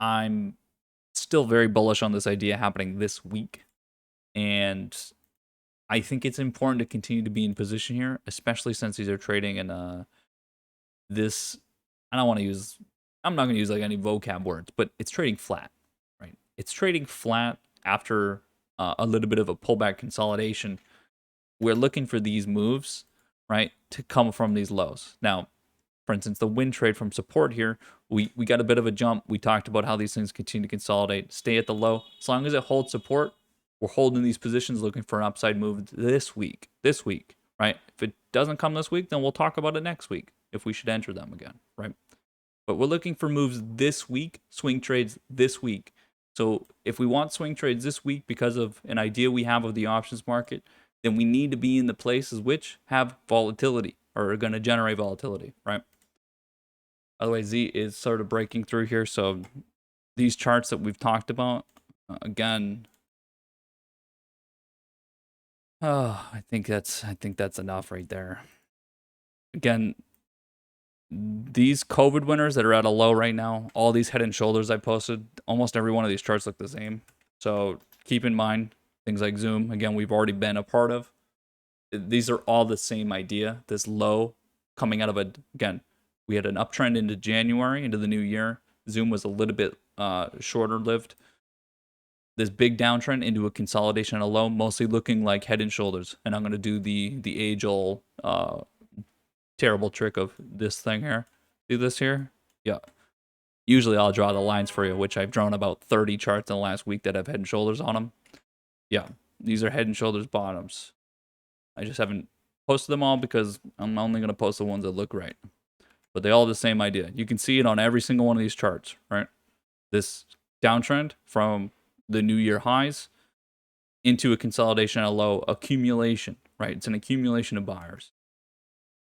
I'm still very bullish on this idea happening this week, and I think it's important to continue to be in position here, especially since these are trading in this. I'm not going to use like any vocab words, but it's trading flat, right? It's trading flat after a little bit of a pullback consolidation. We're looking for these moves, right, to come from these lows. Now, for instance, the win trade from support here, we got a bit of a jump. We talked about how these things continue to consolidate, stay at the low. As long as it holds support, we're holding these positions looking for an upside move this week, right? If it doesn't come this week, then we'll talk about it next week if we should enter them again, right? But we're looking for moves this week, swing trades this week. So if we want swing trades this week because of an idea we have of the options market, then we need to be in the places which have volatility or are going to generate volatility, right? By the way, Z is sort of breaking through here. So these charts that we've talked about, again, I think that's enough right there. Again, these COVID winners that are at a low right now, all these head and shoulders I posted, almost every one of these charts look the same. So keep in mind things like Zoom, again, we've already been a part of. These are all the same idea. This low coming out of again, we had an uptrend into January, into the new year. Zoom was a little bit shorter lived. This big downtrend into a consolidation and a low, mostly looking like Head and Shoulders. And I'm gonna do the age old terrible trick of this thing here. See this here? Yeah. Usually I'll draw the lines for you, which I've drawn about 30 charts in the last week that have Head and Shoulders on them. Yeah, these are Head and Shoulders bottoms. I just haven't posted them all because I'm only going to post the ones that look right. But they all have the same idea. You can see it on every single one of these charts, right? This downtrend from the new year highs into a consolidation at a low accumulation, right? It's an accumulation of buyers,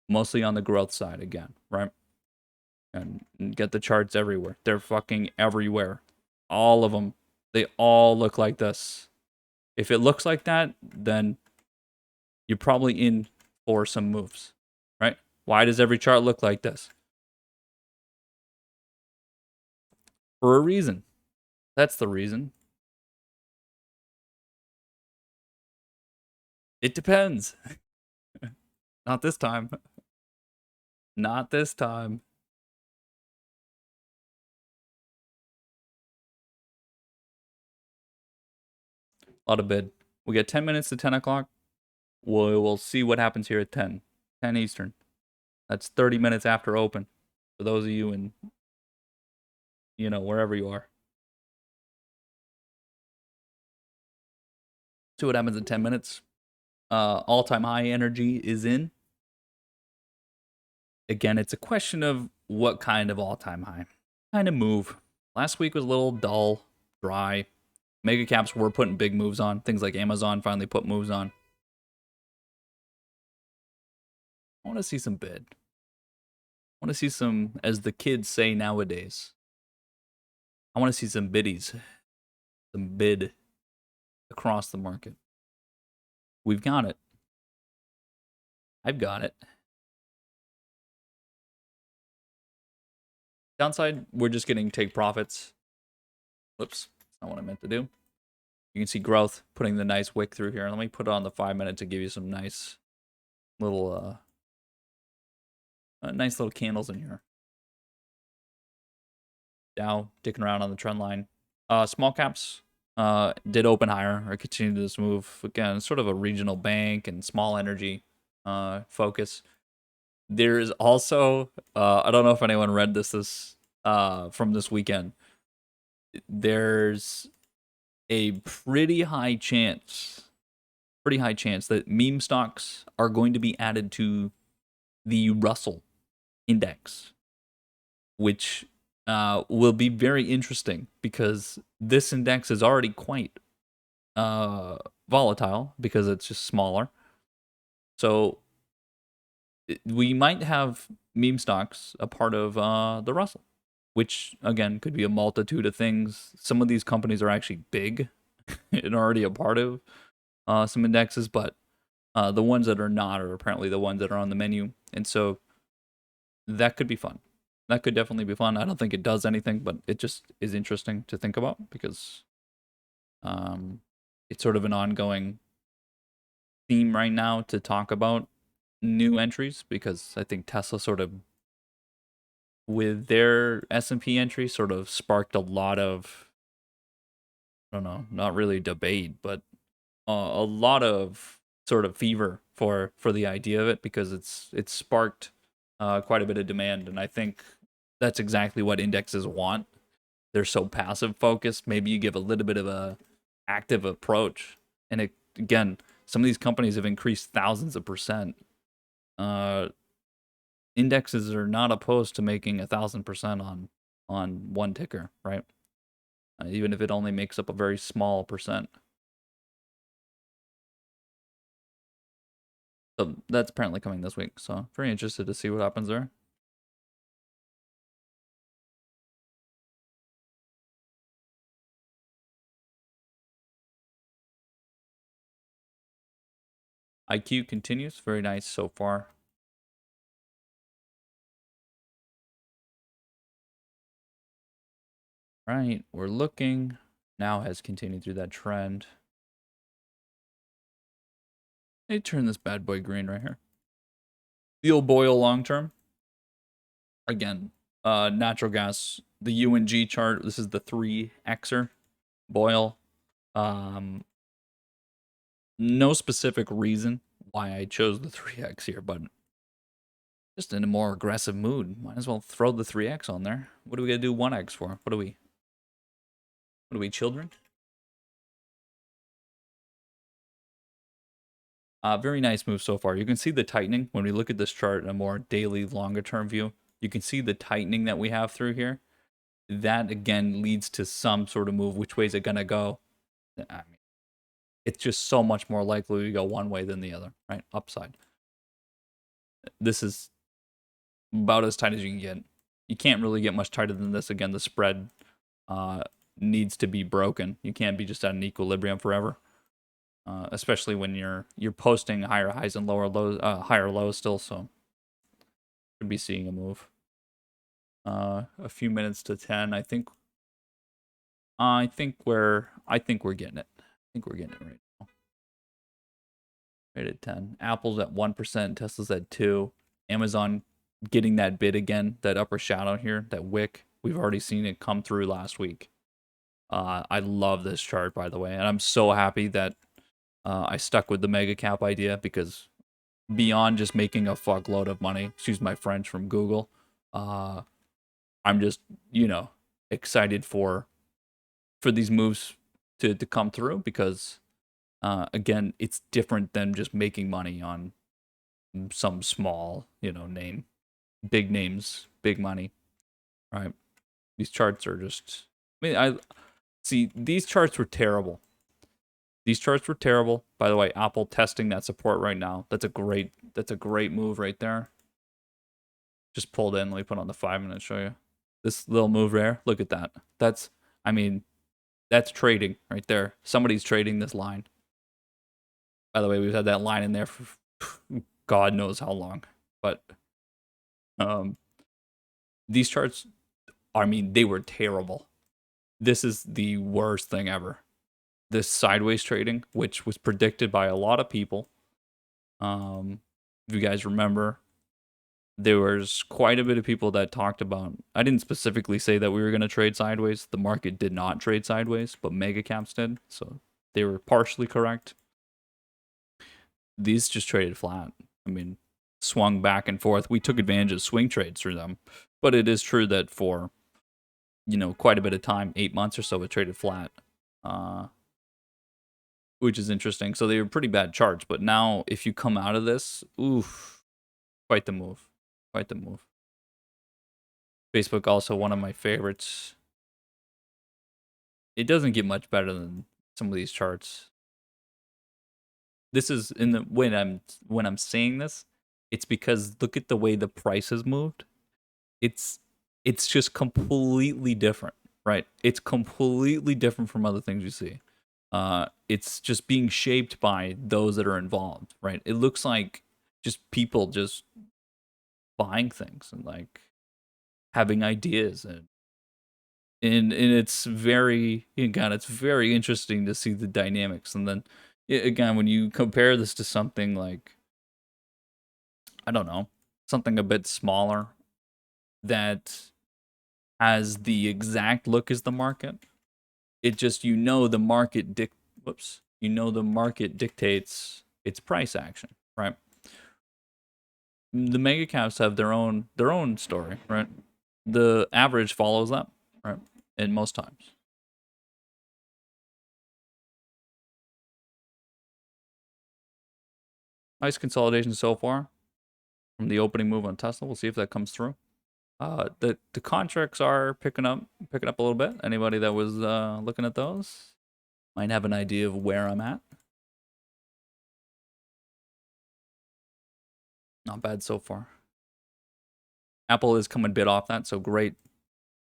mostly on the growth side again, right? And get the charts everywhere. They're fucking everywhere. All of them. They all look like this. If it looks like that, then you're probably in for some moves, right? Why does every chart look like this? For a reason. That's the reason. It depends. Not this time. Not this time. A lot of bid. We get 10 minutes to 10 o'clock. We'll see what happens here at 10. 10 Eastern. That's 30 minutes after open. For those of you in, wherever you are. See what happens in 10 minutes. All-time high energy is in. Again, it's a question of what kind of all-time high. Kind of move. Last week was a little dull, dry. Mega caps were putting big moves on. Things like Amazon finally put moves on. I want to see some bid. I want to see some, as the kids say nowadays, I want to see some biddies. Some bid across the market. We've got it. I've got it. Downside, we're just getting take profits. Whoops, that's not what I meant to do. You can see growth, putting the nice wick through here. Let me put it on the 5 minute to give you some nice little candles in here. Dow dicking around on the trend line. Small caps did open higher or continue this move. Again, sort of a regional bank and small energy focus. There is also, I don't know if anyone read this from this weekend. There's a pretty high chance that meme stocks are going to be added to the Russell index, which will be very interesting because this index is already quite volatile because it's just smaller. So we might have meme stocks a part of the Russell, which again could be a multitude of things. Some of these companies are actually big and already a part of some indexes, but the ones that are not are apparently the ones that are on the menu. And so that could be fun. That could definitely be fun. I don't think it does anything, but it just is interesting to think about because it's sort of an ongoing theme right now to talk about new entries because I think Tesla sort of with their S&P entry sort of sparked a lot of, I don't know, not really debate, but a lot of sort of fever for the idea of it because it's sparked quite a bit of demand, and I think that's exactly what indexes want. They're so passive focused. Maybe you give a little bit of a active approach, and again, some of these companies have increased thousands of percent. Indexes are not opposed to making 1,000% on one ticker, right? Even if it only makes up a very small percent. So that's apparently coming this week. So very interested to see what happens there. IQ continues. Very nice so far. Right, we're looking. Now has continued through that trend. Hey, turn this bad boy green right here. The old boil long term. Again, natural gas, the UNG chart. This is the 3Xer boil. Um, no specific reason why I chose the 3X here, but just in a more aggressive mood. Might as well throw the 3X on there. What do we gotta do 1X for? What are we? What are we, children? Very nice move so far. You can see the tightening when we look at this chart in a more daily, longer term view. You can see the tightening that we have through here. That again leads to some sort of move. Which way is it gonna go? I mean, it's just so much more likely to go one way than the other, right? Upside. This is about as tight as you can get. You can't really get much tighter than this. Again, the spread needs to be broken. You can't be just at an equilibrium forever. Especially when you're posting higher highs and lower lows, higher lows still. So should be seeing a move. A few minutes to 10. I think we're getting it. I think we're getting it right now. Right at 10. Apple's at 1%. Tesla's at 2. Amazon getting that bid again. That upper shadow here. That wick. We've already seen it come through last week. I love this chart, by the way, and I'm so happy that I stuck with the mega cap idea, because beyond just making a fuckload of money, excuse my French, from Google, I'm just, excited for these moves to come through, because again, it's different than just making money on some small, name. Big names, big money, right? These charts are just, I see, these charts were terrible. These charts were terrible. By the way, Apple testing that support right now. That's a great move right there. Just pulled in. Let me put on the 5-minute, show you. This little move there. Look at that. That's trading right there. Somebody's trading this line. By the way, we've had that line in there for God knows how long. But these charts, they were terrible. This is the worst thing ever. This sideways trading, which was predicted by a lot of people. If you guys remember, there was quite a bit of people that talked about, I didn't specifically say that we were going to trade sideways. The market did not trade sideways, but mega caps did. So they were partially correct. These just traded flat. Swung back and forth. We took advantage of swing trades through them. But it is true that for, quite a bit of time, 8 months or so, it traded flat. Which is interesting. So they were pretty bad charts. But now, if you come out of this, oof, quite the move. Quite the move. Facebook, also one of my favorites. It doesn't get much better than some of these charts. This is when I'm saying this, it's because look at the way the price has moved. It's just completely different, right? It's completely different from other things you see. It's just being shaped by those that are involved, right? It looks like just people just buying things and like having ideas, and it's very, it's very interesting to see the dynamics. And then again, when you compare this to something like, I don't know, something a bit smaller that has the exact look as the market, it just, the market the market dictates its price action, right? The mega caps have their own story, right? The average follows them, right? In most times. Nice consolidation so far from the opening move on Tesla. We'll see if that comes through. The contracts are picking up a little bit. Anybody that was looking at those might have an idea of where I'm at. Not bad so far. Apple is coming a bit off that, so great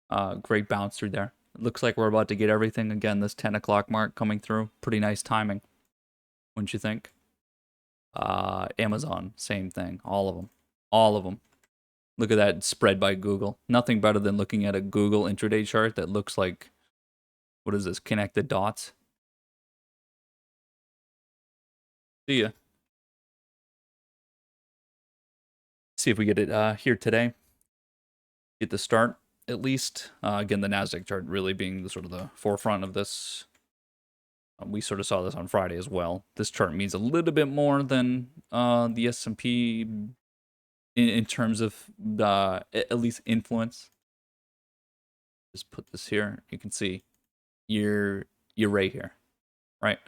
bounce through there. It looks like we're about to get everything again. This 10 o'clock mark coming through, pretty nice timing, wouldn't you think? Amazon, same thing. All of them. Look at that spread by Google. Nothing better than looking at a Google intraday chart that looks like, what is this, connected dots? See ya. See if we get it here today. Get the start at least. Again, the Nasdaq chart really being the sort of the forefront of this. We sort of saw this on Friday as well. This chart means a little bit more than the S&P in terms of the at least influence. Just put this here. You can see you're right here, right?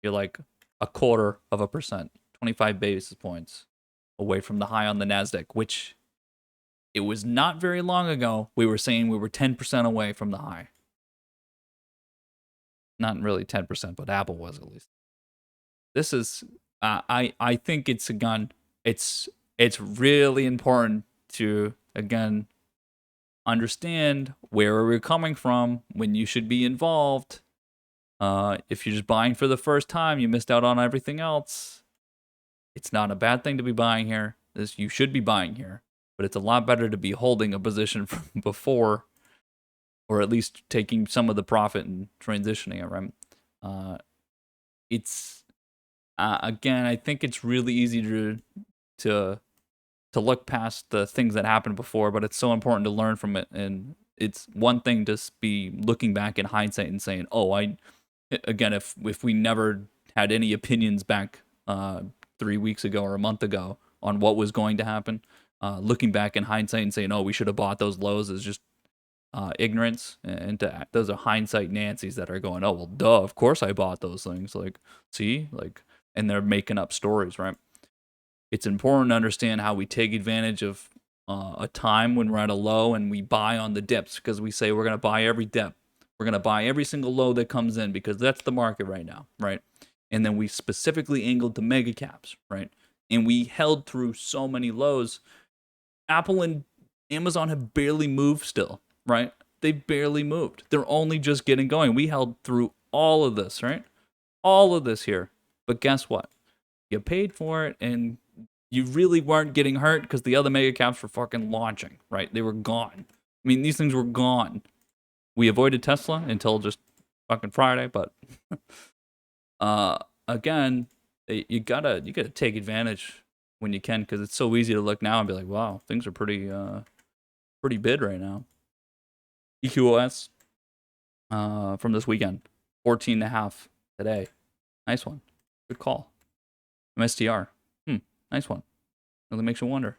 You're like a quarter of a percent, 25 basis points away from the high on the Nasdaq, which it was not very long ago we were saying we were 10% away from the high. Not really 10%, but Apple was at least. This is I think it's again it's really important to again understand where we're coming from when you should be involved. If you're just buying for the first time, you missed out on everything else. It's not a bad thing to be buying here. You should be buying here, but it's a lot better to be holding a position from before, or at least taking some of the profit and transitioning it. Right? It's again, I think it's really easy to look past the things that happened before, but it's so important to learn from it. And it's one thing to be looking back in hindsight and saying, "Oh, again, if we never had any opinions back 3 weeks ago or a month ago on what was going to happen, looking back in hindsight and saying, "Oh, we should have bought those lows," is just ignorance. And those are hindsight Nancy's that are going, "Oh, well, duh, of course I bought those things." Like, see, like, and they're making up stories, right? It's important to understand how we take advantage of a time when we're at a low and we buy on the dips, because we say we're going to buy every dip. We're going to buy every single low that comes in because that's the market right now, right? And then we specifically angled to mega caps, right? And we held through so many lows. Apple and Amazon have barely moved still, right? They barely moved. They're only just getting going. We held through all of this, right? All of this here. But guess what? You paid for it, and you really weren't getting hurt because the other mega caps were fucking launching, right? They were gone. I mean, these things were gone. We avoided Tesla until just fucking Friday, but again, you gotta take advantage when you can, because it's so easy to look now and be like, wow, things are pretty bid right now. EQOS from this weekend, 14.5 today. Nice one. Good call. MSTR. Nice one. Really makes you wonder.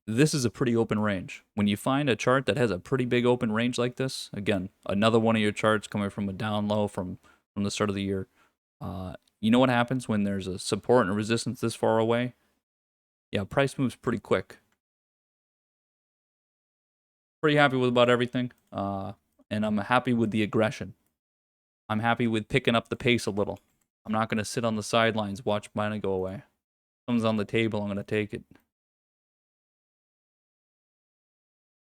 This is a pretty open range. When you find a chart that has a pretty big open range like this, again, another one of your charts coming from a down low from the start of the year, you know what happens when there's a support and a resistance this far away? Yeah, price moves pretty quick. Pretty happy with about everything, and I'm happy with the aggression. I'm happy with picking up the pace a little. I'm not going to sit on the sidelines, watch money go away. Something's on the table, I'm going to take it.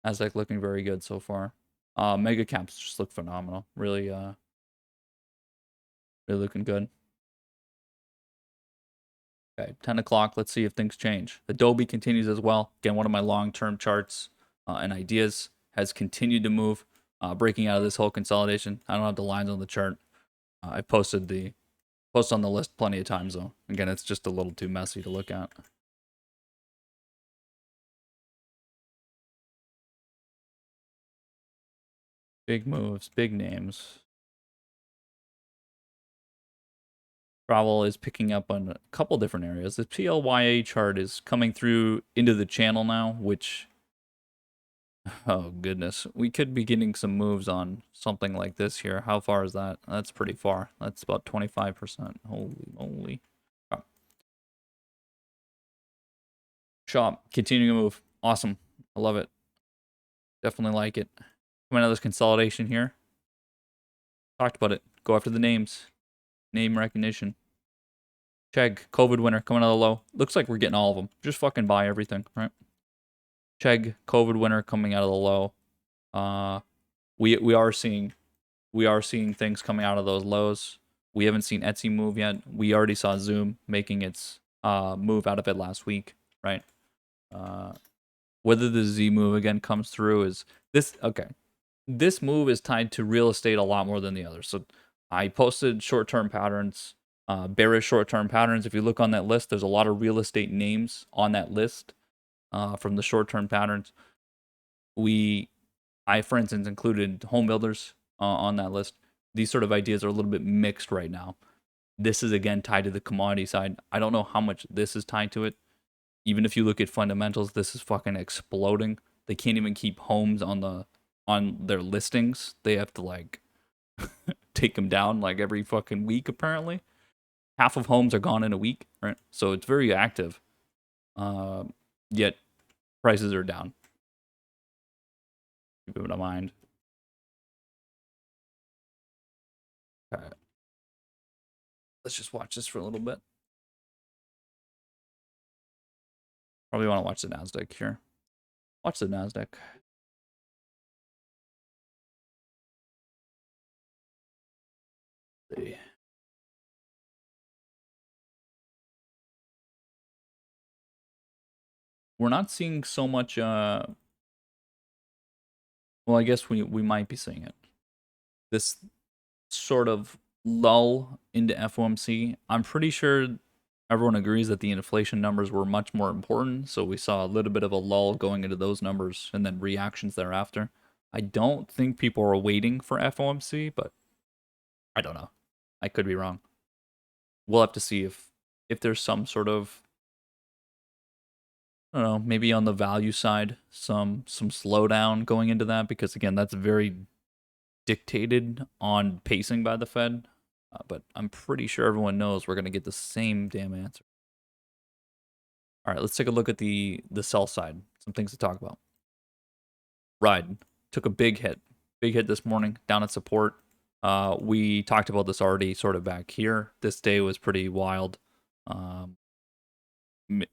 Nasdaq looking very good so far. Mega caps just look phenomenal. Really, really looking good. Okay, 10 o'clock. Let's see if things change. Adobe continues as well. Again, one of my long-term charts and ideas has continued to move, breaking out of this whole consolidation. I don't have the lines on the chart. I posted the post on the list plenty of times though. Again, it's just a little too messy to look at. Big moves, big names. Travel is picking up on a couple different areas. The PLYA chart is coming through into the channel now, which, oh goodness, we could be getting some moves on something like this here. How far is that? That's pretty far. That's about 25%. Holy moly. Oh. Shop, continuing to move. Awesome. I love it. Definitely like it. Coming out of this consolidation here. Talked about it. Go after the names. Name recognition. Chegg, COVID winner, coming out of the low. Looks like we're getting all of them. Just fucking buy everything, right? Chegg, COVID winner, coming out of the low. We are seeing things coming out of those lows. We haven't seen Etsy move yet. We already saw Zoom making its move out of it last week, right? Whether the Z move again comes through is this okay. This move is tied to real estate a lot more than the others. So I posted short-term patterns Bearish short-term patterns. If you look on that list, there's a lot of real estate names on that list from the short-term patterns. I, for instance, included home builders on that list. These sort of ideas are a little bit mixed right now. This is again tied to the commodity side. I don't know how much this is tied to it. Even if you look at fundamentals, this is fucking exploding. They can't even keep homes on their listings. They have to like take them down like every fucking week apparently. Half of homes are gone in a week, right? So it's very active. Uh, Yet prices are down. Keep it in mind. Okay. Let's just watch this for a little bit. Probably want to watch the Nasdaq here. Watch the Nasdaq. Let's see. We're not seeing so much. Well, I guess we might be seeing it. This sort of lull into FOMC. I'm pretty sure everyone agrees that the inflation numbers were much more important, so we saw a little bit of a lull going into those numbers and then reactions thereafter. I don't think people are waiting for FOMC, but I don't know. I could be wrong. We'll have to see if there's some sort of, I don't know, maybe on the value side, some slowdown going into that, because again, that's very dictated on pacing by the Fed. But I'm pretty sure everyone knows we're going to get the same damn answer. All right, let's take a look at the sell side. Some things to talk about. Ride took a big hit this morning, down at support. We talked about this already, sort of back here. This day was pretty wild,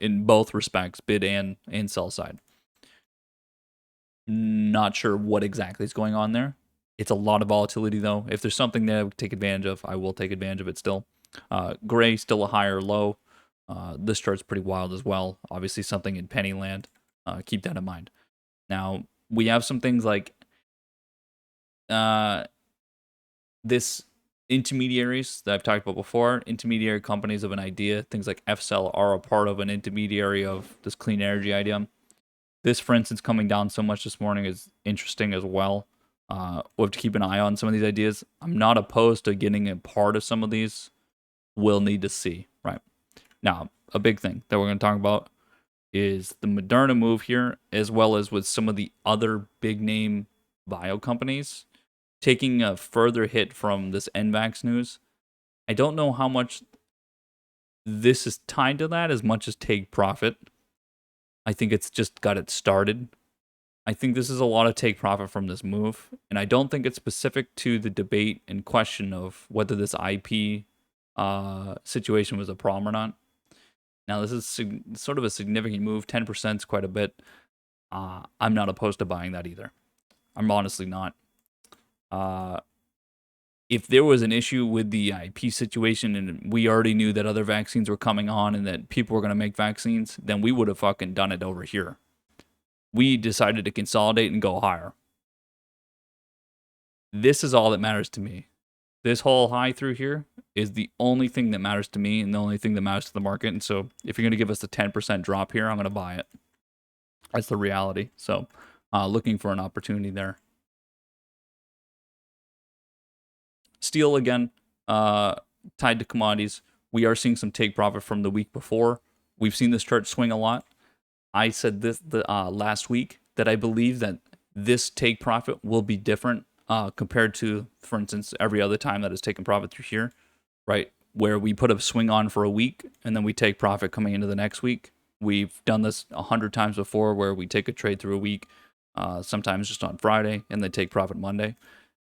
in both respects, bid and sell side. Not sure what exactly is going on there. It's a lot of volatility though. If there's something that I would take advantage of, I will take advantage of it still. Gray still a higher low. This chart's pretty wild as well. Obviously something in penny land. Keep that in mind. Now, we have some things like this intermediaries that I've talked about before, intermediary companies of an idea, things like FCell are a part of an intermediary of this clean energy idea. This, for instance, coming down so much this morning is interesting as well. We'll have to keep an eye on some of these ideas. I'm not opposed to getting a part of some of these. We'll need to see, right? Now, a big thing that we're going to talk about is the Moderna move here, as well as with some of the other big name bio companies taking a further hit from this NVAX news. I don't know how much this is tied to that as much as take profit. I think it's just got it started. I think this is a lot of take profit from this move, and I don't think it's specific to the debate in question of whether this IP situation was a problem or not. Now, this is sort of a significant move. 10% is quite a bit. I'm not opposed to buying that either. I'm honestly not. If there was an issue with the IP situation and we already knew that other vaccines were coming on and that people were going to make vaccines, then we would have fucking done it over here. We decided to consolidate and go higher. This is all that matters to me. This whole high through here is the only thing that matters to me and the only thing that matters to the market. And so if you're going to give us a 10% drop here, I'm going to buy it. That's the reality. So looking for an opportunity there. Steel, again, tied to commodities. We are seeing some take profit from the week before. We've seen this chart swing a lot. I said this last week that I believe that this take profit will be different compared to, for instance, every other time that has taken profit through here, right? Where we put a swing on for a week and then we take profit coming into the next week. We've done this 100 times before where we take a trade through a week, sometimes just on Friday, and then take profit Monday.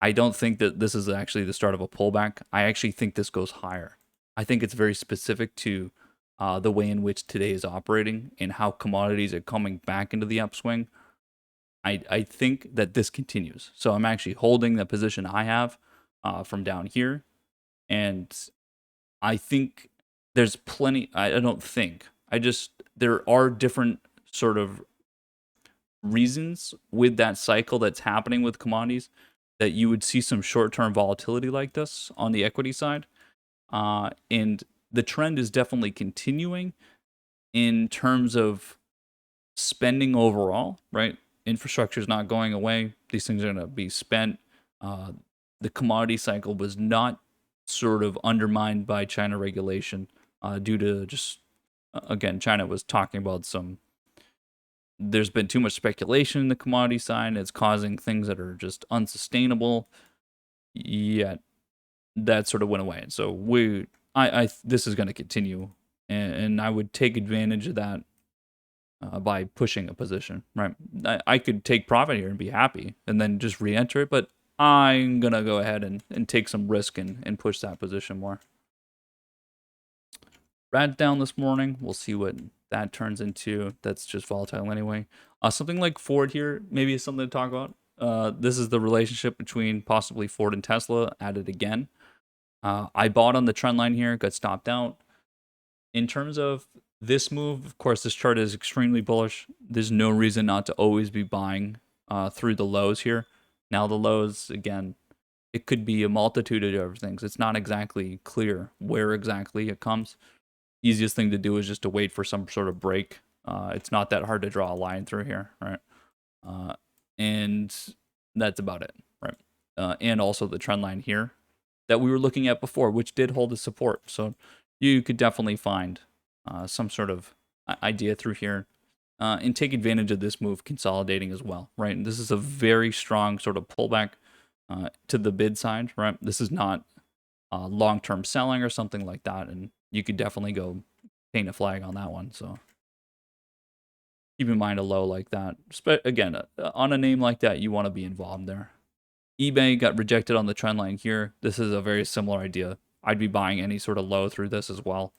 I don't think that this is actually the start of a pullback. I actually think this goes higher. I think it's very specific to the way in which today is operating and how commodities are coming back into the upswing. I think that this continues. So I'm actually holding the position I have from down here. And I think there's plenty, I don't think, there are different sort of reasons with that cycle that's happening with commodities that you would see some short-term volatility like this on the equity side. And the trend is definitely continuing in terms of spending overall, right? Infrastructure is not going away. These things are going to be spent. Uh, the commodity cycle was not sort of undermined by China regulation due to just, again, China was talking about some. There's been too much speculation in the commodity side. It's causing things that are just unsustainable. Yet that sort of went away. And so this is going to continue, and I would take advantage of that by pushing a position, right? I could take profit here and be happy and then just re-enter it, but I'm going to go ahead and take some risk and push that position more. Rat down this morning. We'll see what that turns into. That's just volatile anyway. Something like Ford here maybe is something to talk about. This is the relationship between possibly Ford and Tesla added again. I bought on the trend line here, got stopped out. In terms of this move, of course, this chart is extremely bullish. There's no reason not to always be buying through the lows here. Now the lows, again, it could be a multitude of different things. It's not exactly clear where exactly it comes. Easiest thing to do is just to wait for some sort of break. It's not that hard to draw a line through here, right? And that's about it, right? And also the trend line here that we were looking at before, which did hold the support. So you could definitely find some sort of idea through here and take advantage of this move consolidating as well, right? And this is a very strong sort of pullback to the bid side, right? This is not long-term selling or something like that, and you could definitely go paint a flag on that one. So keep in mind a low like that. Again, on a name like that, you want to be involved there. eBay got rejected on the trend line here. This is a very similar idea. I'd be buying any sort of low through this as well.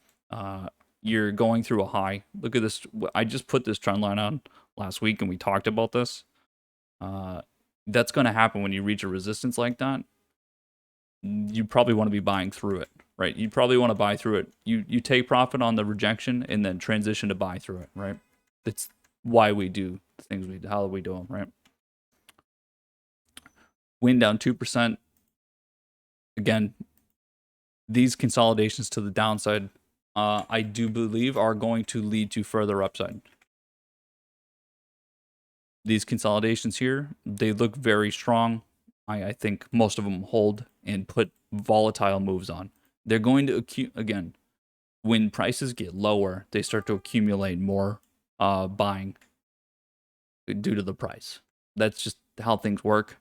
You're going through a high. Look at this. I just put this trend line on last week and we talked about this. That's going to happen when you reach a resistance like that. You probably want to be buying through it, right? You probably want to buy through it. You take profit on the rejection and then transition to buy through it, right? That's why we do the things we do, how we do them, right? Win down 2%. Again, these consolidations to the downside, I do believe, are going to lead to further upside. These consolidations here, they look very strong. I think most of them hold and put volatile moves on. They're going to again, when prices get lower, they start to accumulate more buying due to the price. That's just how things work.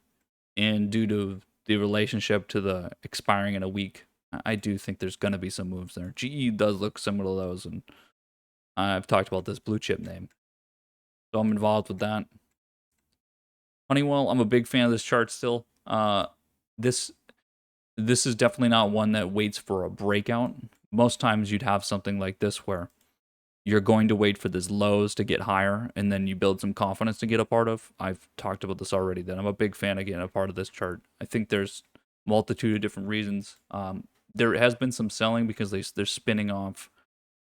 And due to the relationship to the expiring in a week, I do think there's going to be some moves there. GE does look similar to those, and I've talked about this blue chip name. So I'm involved with that. Honeywell, I'm a big fan of this chart still. This is definitely not one that waits for a breakout. Most times you'd have something like this where you're going to wait for these lows to get higher and then you build some confidence to get a part of. I've talked about this already, that I'm a big fan of getting a part of this chart. I think there's multitude of different reasons. There has been some selling because they're spinning off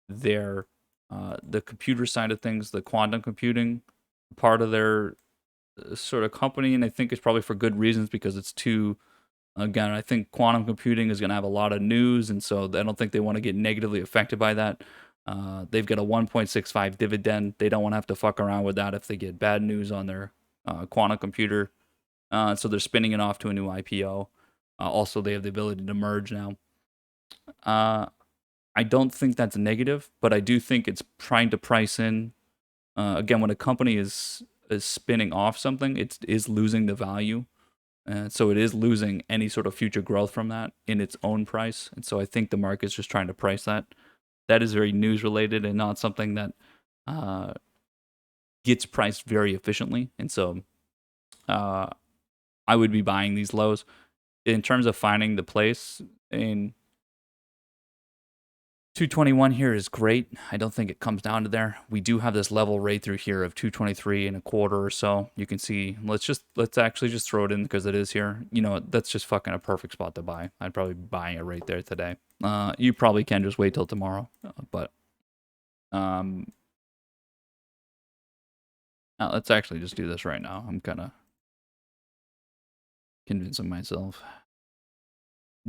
their the computer side of things, the quantum computing part of their sort of company, and I think it's probably for good reasons because it's too. Again, I think quantum computing is going to have a lot of news, and so I don't think they want to get negatively affected by that. They've got a 1.65 dividend. They don't want to have to fuck around with that if they get bad news on their quantum computer. So they're spinning it off to a new IPO. Also, they have the ability to merge now. I don't think that's negative, but I do think it's trying to price in. Again, when a company is spinning off something, it is losing the value. So it is losing any sort of future growth from that in its own price. And so I think the market's just trying to price that. That is very news related and not something that gets priced very efficiently. And so I would be buying these lows. In terms of finding the place in 221 here is great. I don't think it comes down to there. We do have this level right through here of 223 and a quarter or so. You can see, let's actually just throw it in because it is here. You know, that's just fucking a perfect spot to buy. I'd probably be buying it right there today. You probably can just wait till tomorrow, but let's actually just do this right now. I'm kind of convincing myself.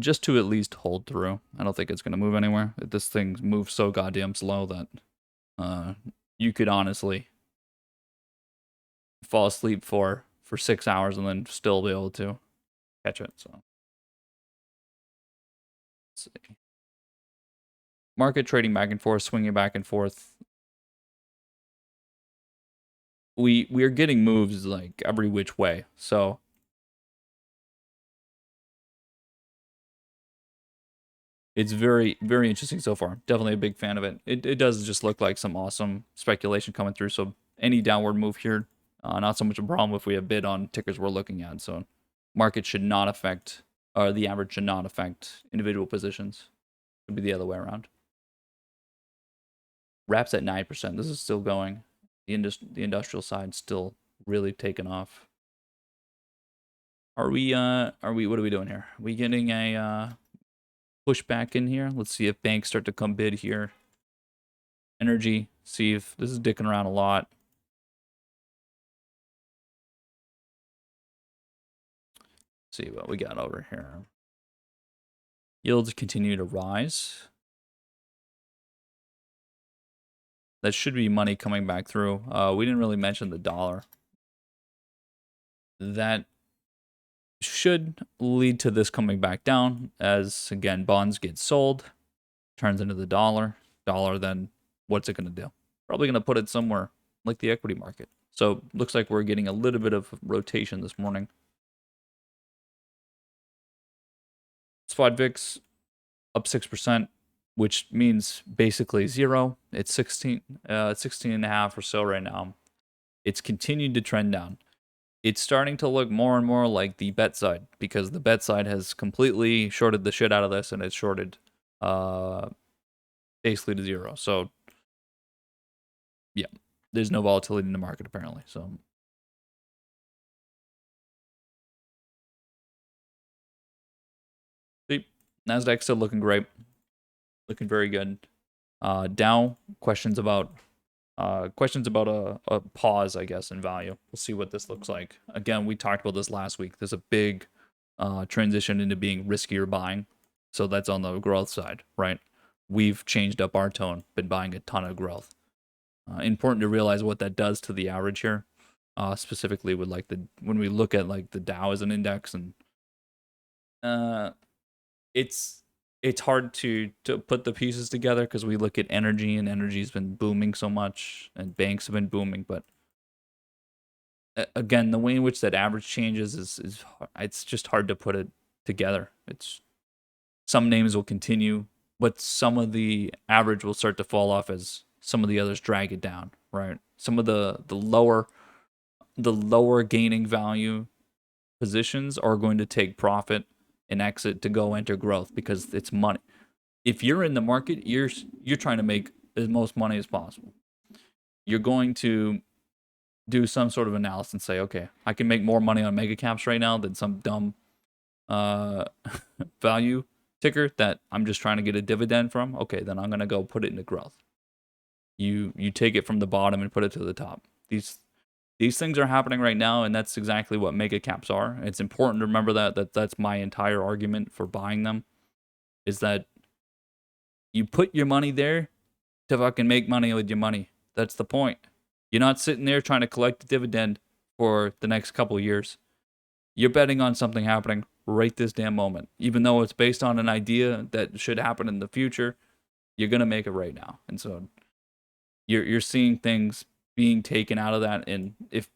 just to at least hold through. I don't think it's going to move anywhere. This thing moves so goddamn slow that you could honestly fall asleep for 6 hours and then still be able to catch it. So let's see. Market trading back and forth, swinging back and forth. We are getting moves like every which way. So it's very, very interesting so far. Definitely a big fan of it. It does just look like some awesome speculation coming through. So any downward move here, not so much a problem if we have bid on tickers we're looking at. So market should not affect, or the average should not affect individual positions. It would be the other way around. Wraps at 9%. This is still going. The industrial side still really taking off. Are we what are we doing here? Are we getting a push back in here? Let's see if banks start to come bid here. Energy, see if this is dicking around a lot. See what we got over here. Yields continue to rise. That should be money coming back through. We didn't really mention the dollar. That should lead to this coming back down as, again, bonds get sold, turns into the dollar. Dollar, then what's it going to do? Probably going to put it somewhere like the equity market. So looks like we're getting a little bit of rotation this morning. Spot VIX up 6%, which means basically zero. It's 16 and a half or so right now. It's continued to trend down. It's starting to look more and more like the bet side, because the bet side has completely shorted the shit out of this, and it's shorted basically to zero. So yeah, there's no volatility in the market apparently. So see, Nasdaq still looking great, looking very good. Dow, questions about a pause, I guess, in value. We'll see what this looks like. Again, we talked about this last week. There's a big transition into being riskier buying. So that's on the growth side, right? We've changed up our tone, been buying a ton of growth. Important to realize what that does to the average here, specifically with like when we look at like the Dow as an index, and it's hard to put the pieces together because we look at energy, and energy's been booming so much, and banks have been booming. But again, the way in which that average changes is it's just hard to put it together. It's some names will continue, but some of the average will start to fall off as some of the others drag it down, right? Some of the lower gaining value positions are going to take profit and exit to go enter growth because it's money. If you're in the market, you're trying to make as most money as possible. You're going to do some sort of analysis and say, okay, I can make more money on mega caps right now than some dumb value ticker that I'm just trying to get a dividend from. Okay, then I'm gonna go put it into growth. You take it from the bottom and put it to the top. These things are happening right now, and that's exactly what mega caps are. It's important to remember that's my entire argument for buying them, is that you put your money there to fucking make money with your money. That's the point. You're not sitting there trying to collect a dividend for the next couple of years. You're betting on something happening right this damn moment. Even though it's based on an idea that should happen in the future, you're going to make it right now. And so you're seeing things being taken out of that. And if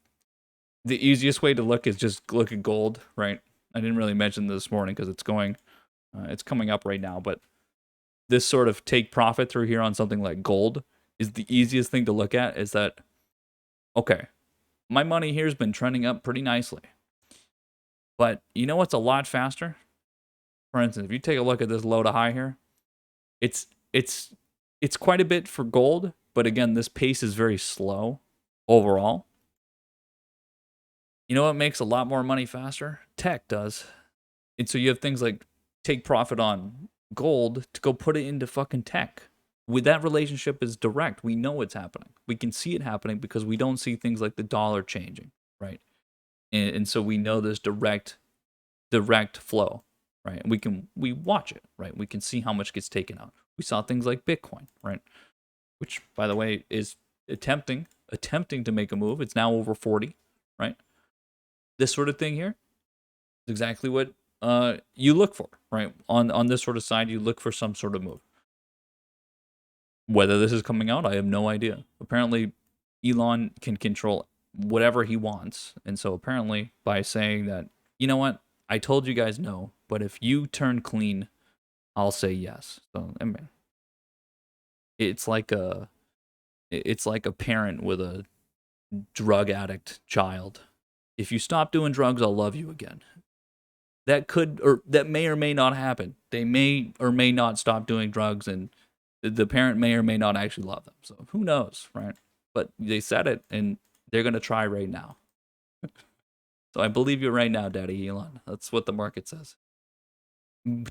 the easiest way to look is just look at gold, right? I didn't really mention this morning because it's coming up right now, but this sort of take profit through here on something like gold is the easiest thing to look at. Is that, okay, my money here has been trending up pretty nicely, but you know what's a lot faster? For instance, if you take a look at this low to high here, it's quite a bit for gold, but again, this pace is very slow overall. You know what makes a lot more money faster? Tech does. And so you have things like take profit on gold to go put it into fucking tech. With that relationship is direct. We know it's happening. We can see it happening because we don't see things like the dollar changing, right? And so we know there's direct flow. right? We watch it, right? We can see how much gets taken out. We saw things like Bitcoin, right? Which, by the way, is attempting to make a move. It's now over 40, right? This sort of thing here is exactly what you look for, right? On this sort of side, you look for some sort of move. Whether this is coming out, I have no idea. Apparently, Elon can control whatever he wants, and so apparently, by saying that, you know what, I told you guys no, but if you turn clean, I'll say yes. So I mean, it's like a it's like a parent with a drug addict child. If you stop doing drugs, I'll love you again. That could that may or may not happen. They may or may not stop doing drugs, and the parent may or may not actually love them. So who knows, right? But they said it, and they're gonna try right now. So I believe you right now, Daddy Elon. That's what the market says.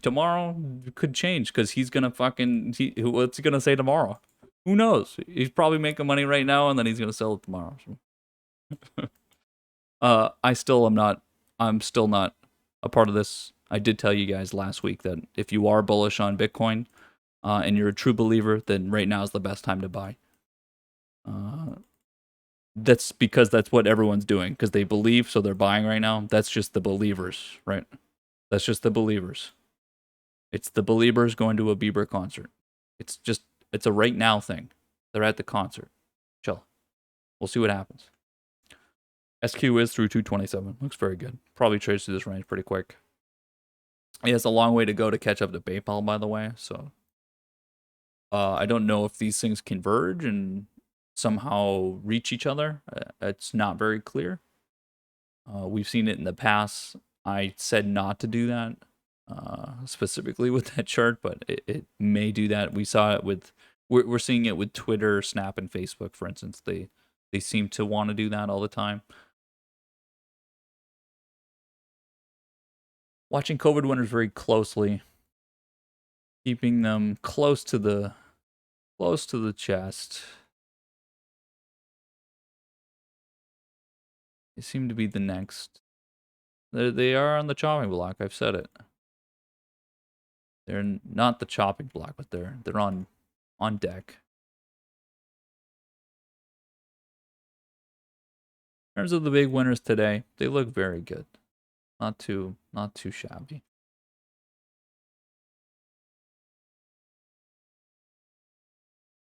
Tomorrow could change because he's gonna fucking. What's he gonna say tomorrow? Who knows? He's probably making money right now, and then he's gonna sell it tomorrow. So. I still am not. I'm still not a part of this. I did tell you guys last week that if you are bullish on Bitcoin, and you're a true believer, then right now is the best time to buy. That's because that's what everyone's doing because they believe, so they're buying right now. That's just the believers, right? That's just the believers. It's the believers going to a Bieber concert. It's a right now thing. They're at the concert. Chill. We'll see what happens. SQ is through 227. Looks very good. Probably trades through this range pretty quick. He has a long way to go to catch up to PayPal, by the way. So I don't know if these things converge and somehow reach each other. It's not very clear. We've seen it in the past. I said not to do that specifically with that chart, but it may do that. We saw it with we're seeing it with Twitter, Snap, and Facebook, for instance. They seem to want to do that all the time. Watching COVID winners very closely, keeping them close to the chest. They seem to be the next. They are on the chopping block. I've said it. They're not the chopping block, but they're on deck. In terms of the big winners today, they look very good. Not too shabby.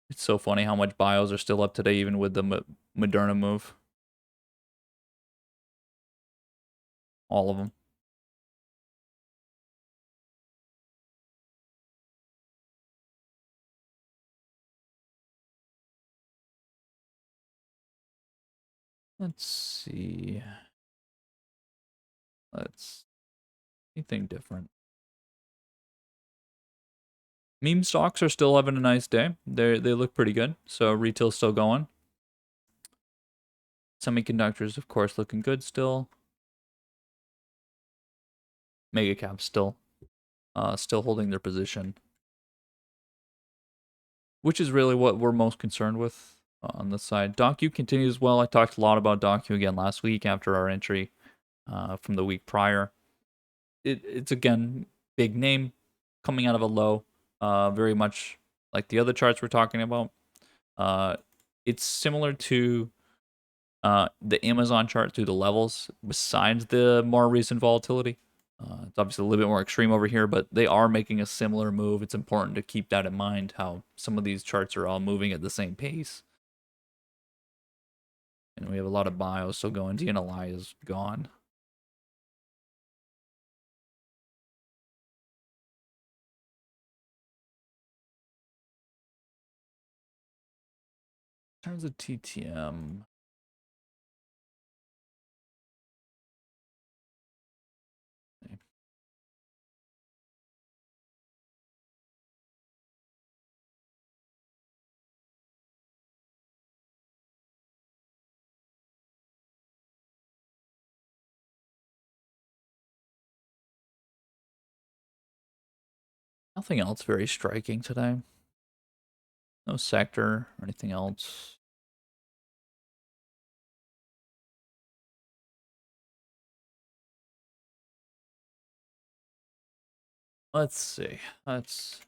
It's so funny how much bios are still up today, even with the Moderna move. All of them. Let's see. Anything different. Meme stocks are still having a nice day. They look pretty good. So retail's still going. Semiconductors, of course, looking good still. Mega caps still holding their position, which is really what we're most concerned with on this side. Docu continues well. I talked a lot about Docu again last week after our entry from the week prior. It's again big name coming out of a low, very much like the other charts we're talking about. It's similar to the Amazon chart through the levels, besides the more recent volatility. It's obviously a little bit more extreme over here, but they are making a similar move. It's important to keep that in mind, how some of these charts are all moving at the same pace. And we have a lot of bios still going. DNLI is gone. In terms of TTM, nothing else very striking today. No sector or anything else. Let's see. Let's.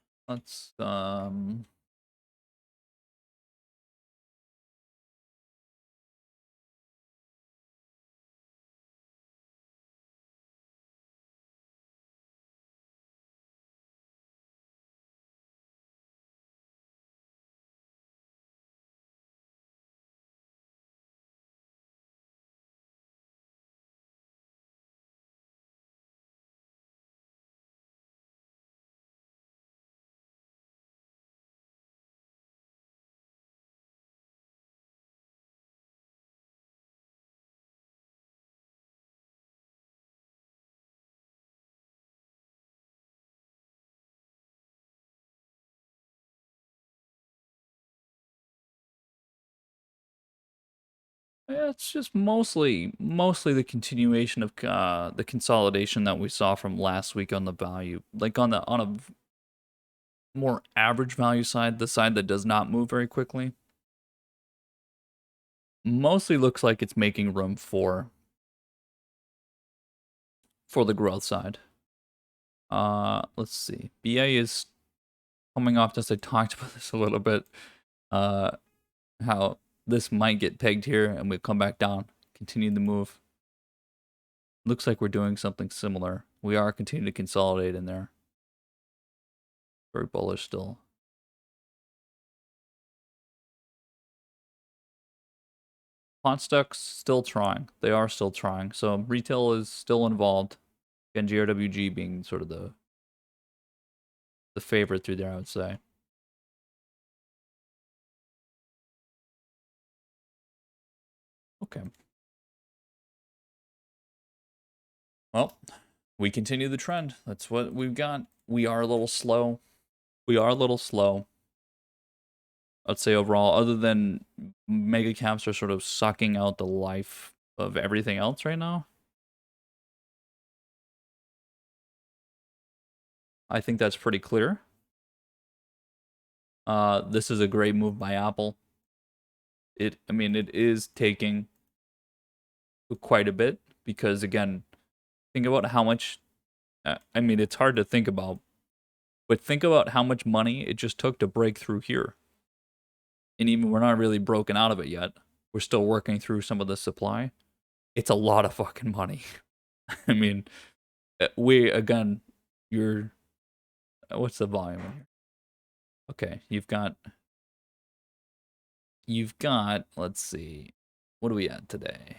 Yeah, it's just mostly the continuation of the consolidation that we saw from last week on the value, like on a more average value side, the side that does not move very quickly. Mostly looks like it's making room for the growth side. Let's see. BA is coming off this. I talked about this a little bit. Uh, how this might get pegged here and we come back down, continue the move. Looks like we're doing something similar. We are continuing to consolidate in there. Very bullish still. Pawn stocks still trying. They are still trying. So retail is still involved. And GRWG being sort of the favorite through there, I would say. Okay. Well, we continue the trend. That's what we've got. We are a little slow. We are a little slow. I'd say overall, other than mega caps are sort of sucking out the life of everything else right now. I think that's pretty clear. This is a great move by Apple. I mean, it is taking quite a bit because again, think about how much. I mean, it's hard to think about, but think about how much money it just took to break through here. And even we're not really broken out of it yet. We're still working through some of the supply. It's a lot of fucking money. I mean, we again, you're what's the volume in here? Okay, you've got let's see. What are we at today?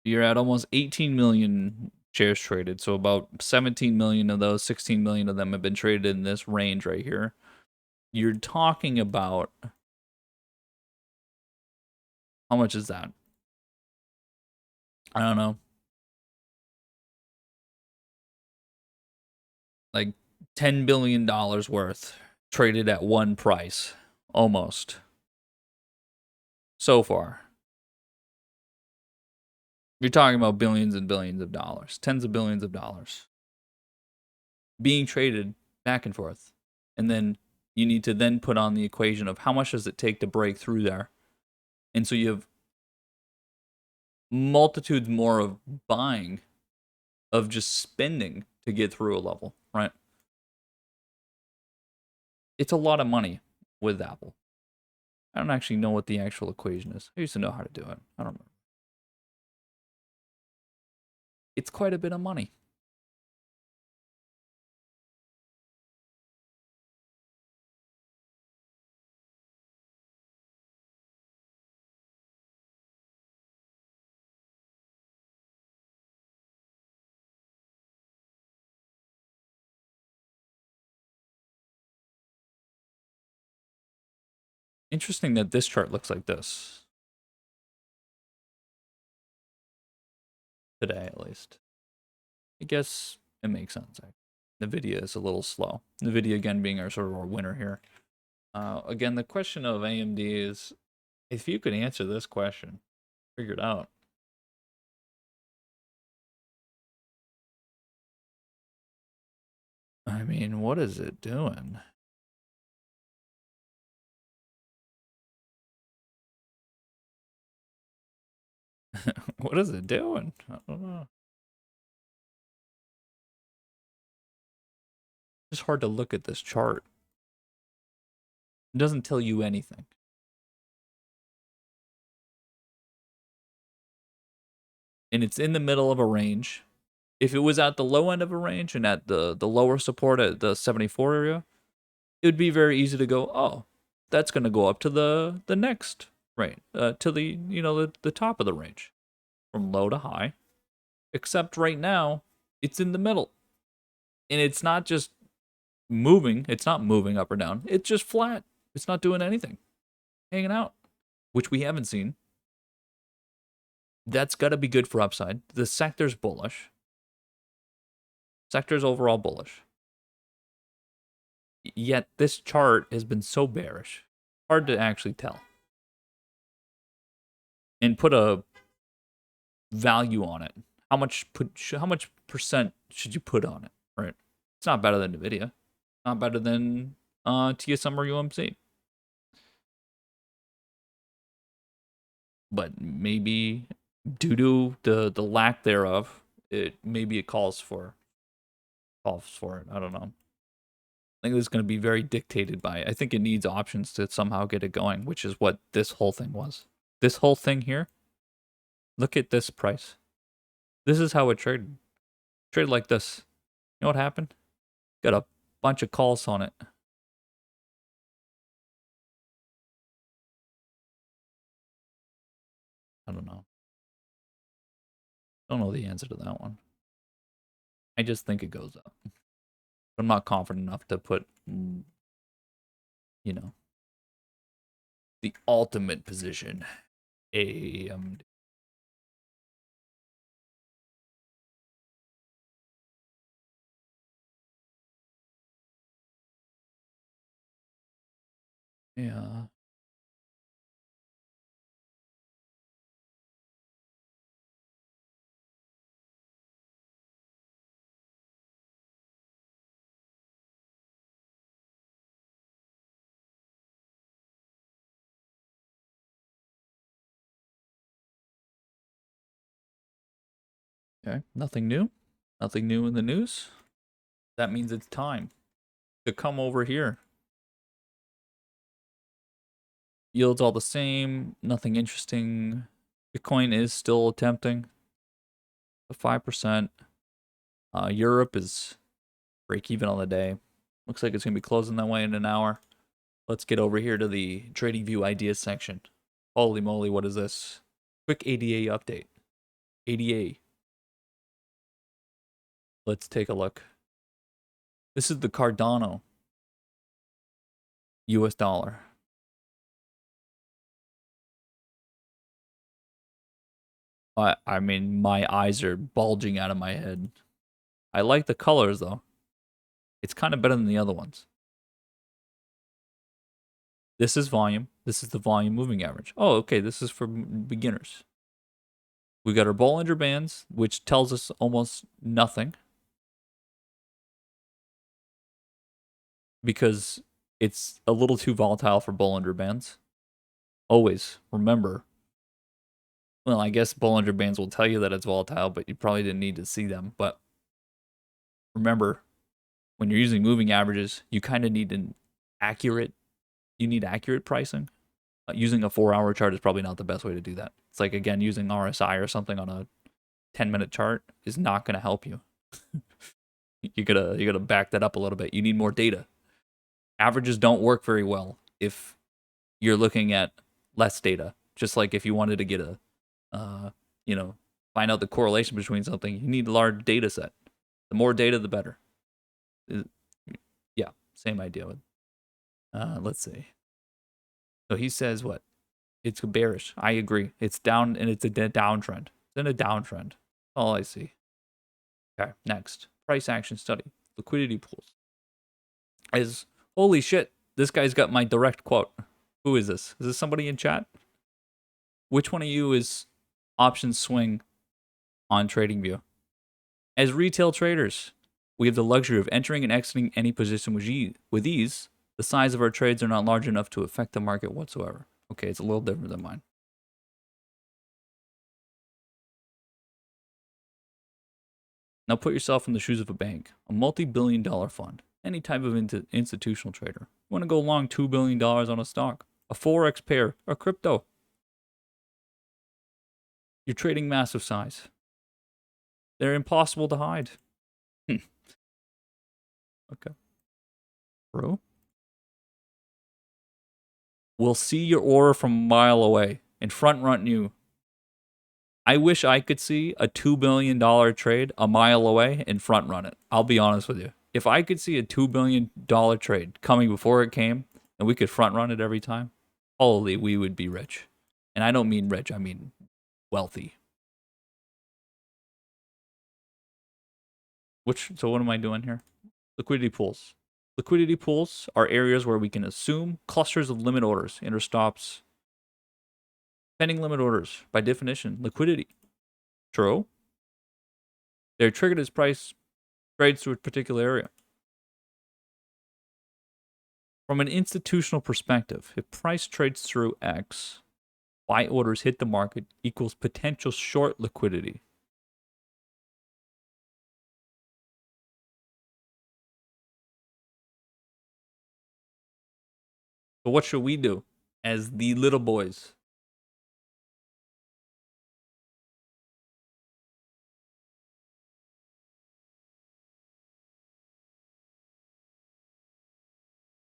You're at almost 18 million shares traded. So about 17 million of those, 16 million of them have been traded in this range right here. You're talking about how much is that? I don't know. Like $10 billion worth traded at one price almost so far. You're talking about billions and billions of dollars, tens of billions of dollars being traded back and forth. And then you need to then put on the equation of how much does it take to break through there. And so you have multitudes more of buying, of just spending to get through a level, right? It's a lot of money with Apple. I don't actually know what the actual equation is. I used to know how to do it. I don't know. It's quite a bit of money. Interesting that this chart looks like this today, at least. I guess it makes sense. NVIDIA is a little slow. NVIDIA again being our sort of our winner here. Again, the question of AMD is, if you could answer this question, figure it out. I mean, what is it doing? What is it doing? I don't know. It's hard to look at this chart. It doesn't tell you anything. And it's in the middle of a range. If it was at the low end of a range and at the lower support at the 74 area, it would be very easy to go, oh, that's going to go up to the next range, to the, the top of the range, from low to high. Except right now, it's in the middle. And it's not just moving. It's not moving up or down. It's just flat. It's not doing anything. Hanging out, which we haven't seen. That's got to be good for upside. The sector's bullish. Sector's overall bullish. Yet this chart has been so bearish. Hard to actually tell. And put a value on it. How much percent should you put on it, right? It's not better than Nvidia. Not better than TSM or UMC. But maybe due to the lack thereof, it calls for it. I don't know. I think it's going to be very dictated by. I think it needs options to somehow get it going, which is what this whole thing was. This whole thing here. Look at this price. This is how it traded. Traded like this. You know what happened? Got a bunch of calls on it. I don't know. Don't know the answer to that one. I just think it goes up. I'm not confident enough to put, the ultimate position. AMD. Yeah. Okay. Nothing new. Nothing new in the news. That means it's time to come over here. Yields all the same. Nothing interesting. Bitcoin is still attempting the 5%. Europe is break even on the day. Looks like it's going to be closing that way in an hour. Let's get over here to the TradingView ideas section. Holy moly, what is this? Quick ADA update. ADA. Let's take a look. This is the Cardano US dollar. I mean, my eyes are bulging out of my head. I like the colors, though. It's kind of better than the other ones. This is volume. This is the volume moving average. Oh, okay. This is for beginners. We got our Bollinger Bands, which tells us almost nothing. Because it's a little too volatile for Bollinger Bands. Always remember. Well, I guess Bollinger Bands will tell you that it's volatile, but you probably didn't need to see them. But remember, when you're using moving averages, you kind of need accurate pricing. Using a 4-hour chart is probably not the best way to do that. It's like, again, using RSI or something on a 10-minute chart is not going to help you. you gotta back that up a little bit. You need more data. Averages don't work very well if you're looking at less data. Just like if you wanted to get find out the correlation between something, you need a large data set. The more data, the better. Yeah, same idea. Let's see. So he says what? It's bearish. I agree. It's down, and it's a downtrend. It's in a downtrend. All I see. Okay, next. Price action study. Liquidity pools. Holy shit, this guy's got my direct quote. Who is this? Is this somebody in chat? Which one of you is option swing on TradingView? As retail traders, we have the luxury of entering and exiting any position with ease. The size of our trades are not large enough to affect the market whatsoever. Okay, it's a little different than mine. Now put yourself in the shoes of a bank, a multi-billion-dollar fund. Any type of institutional trader. You want to go long $2 billion on a stock, a Forex pair, a crypto. You're trading massive size. They're impossible to hide. Okay. Bro. We'll see your aura from a mile away and front run you. I wish I could see a $2 billion trade a mile away and front run it. I'll be honest with you. If I could see a $2 billion trade coming before it came and we could front run it every time, holy, we would be rich. And I don't mean rich, I mean wealthy. So what am I doing here? Liquidity pools. Liquidity pools are areas where we can assume clusters of limit orders, interstops, pending limit orders, by definition, liquidity. True. They're triggered as price trades to a particular area. From an institutional perspective, if price trades through X, buy orders hit the market equals potential short liquidity. So what should we do as the little boys?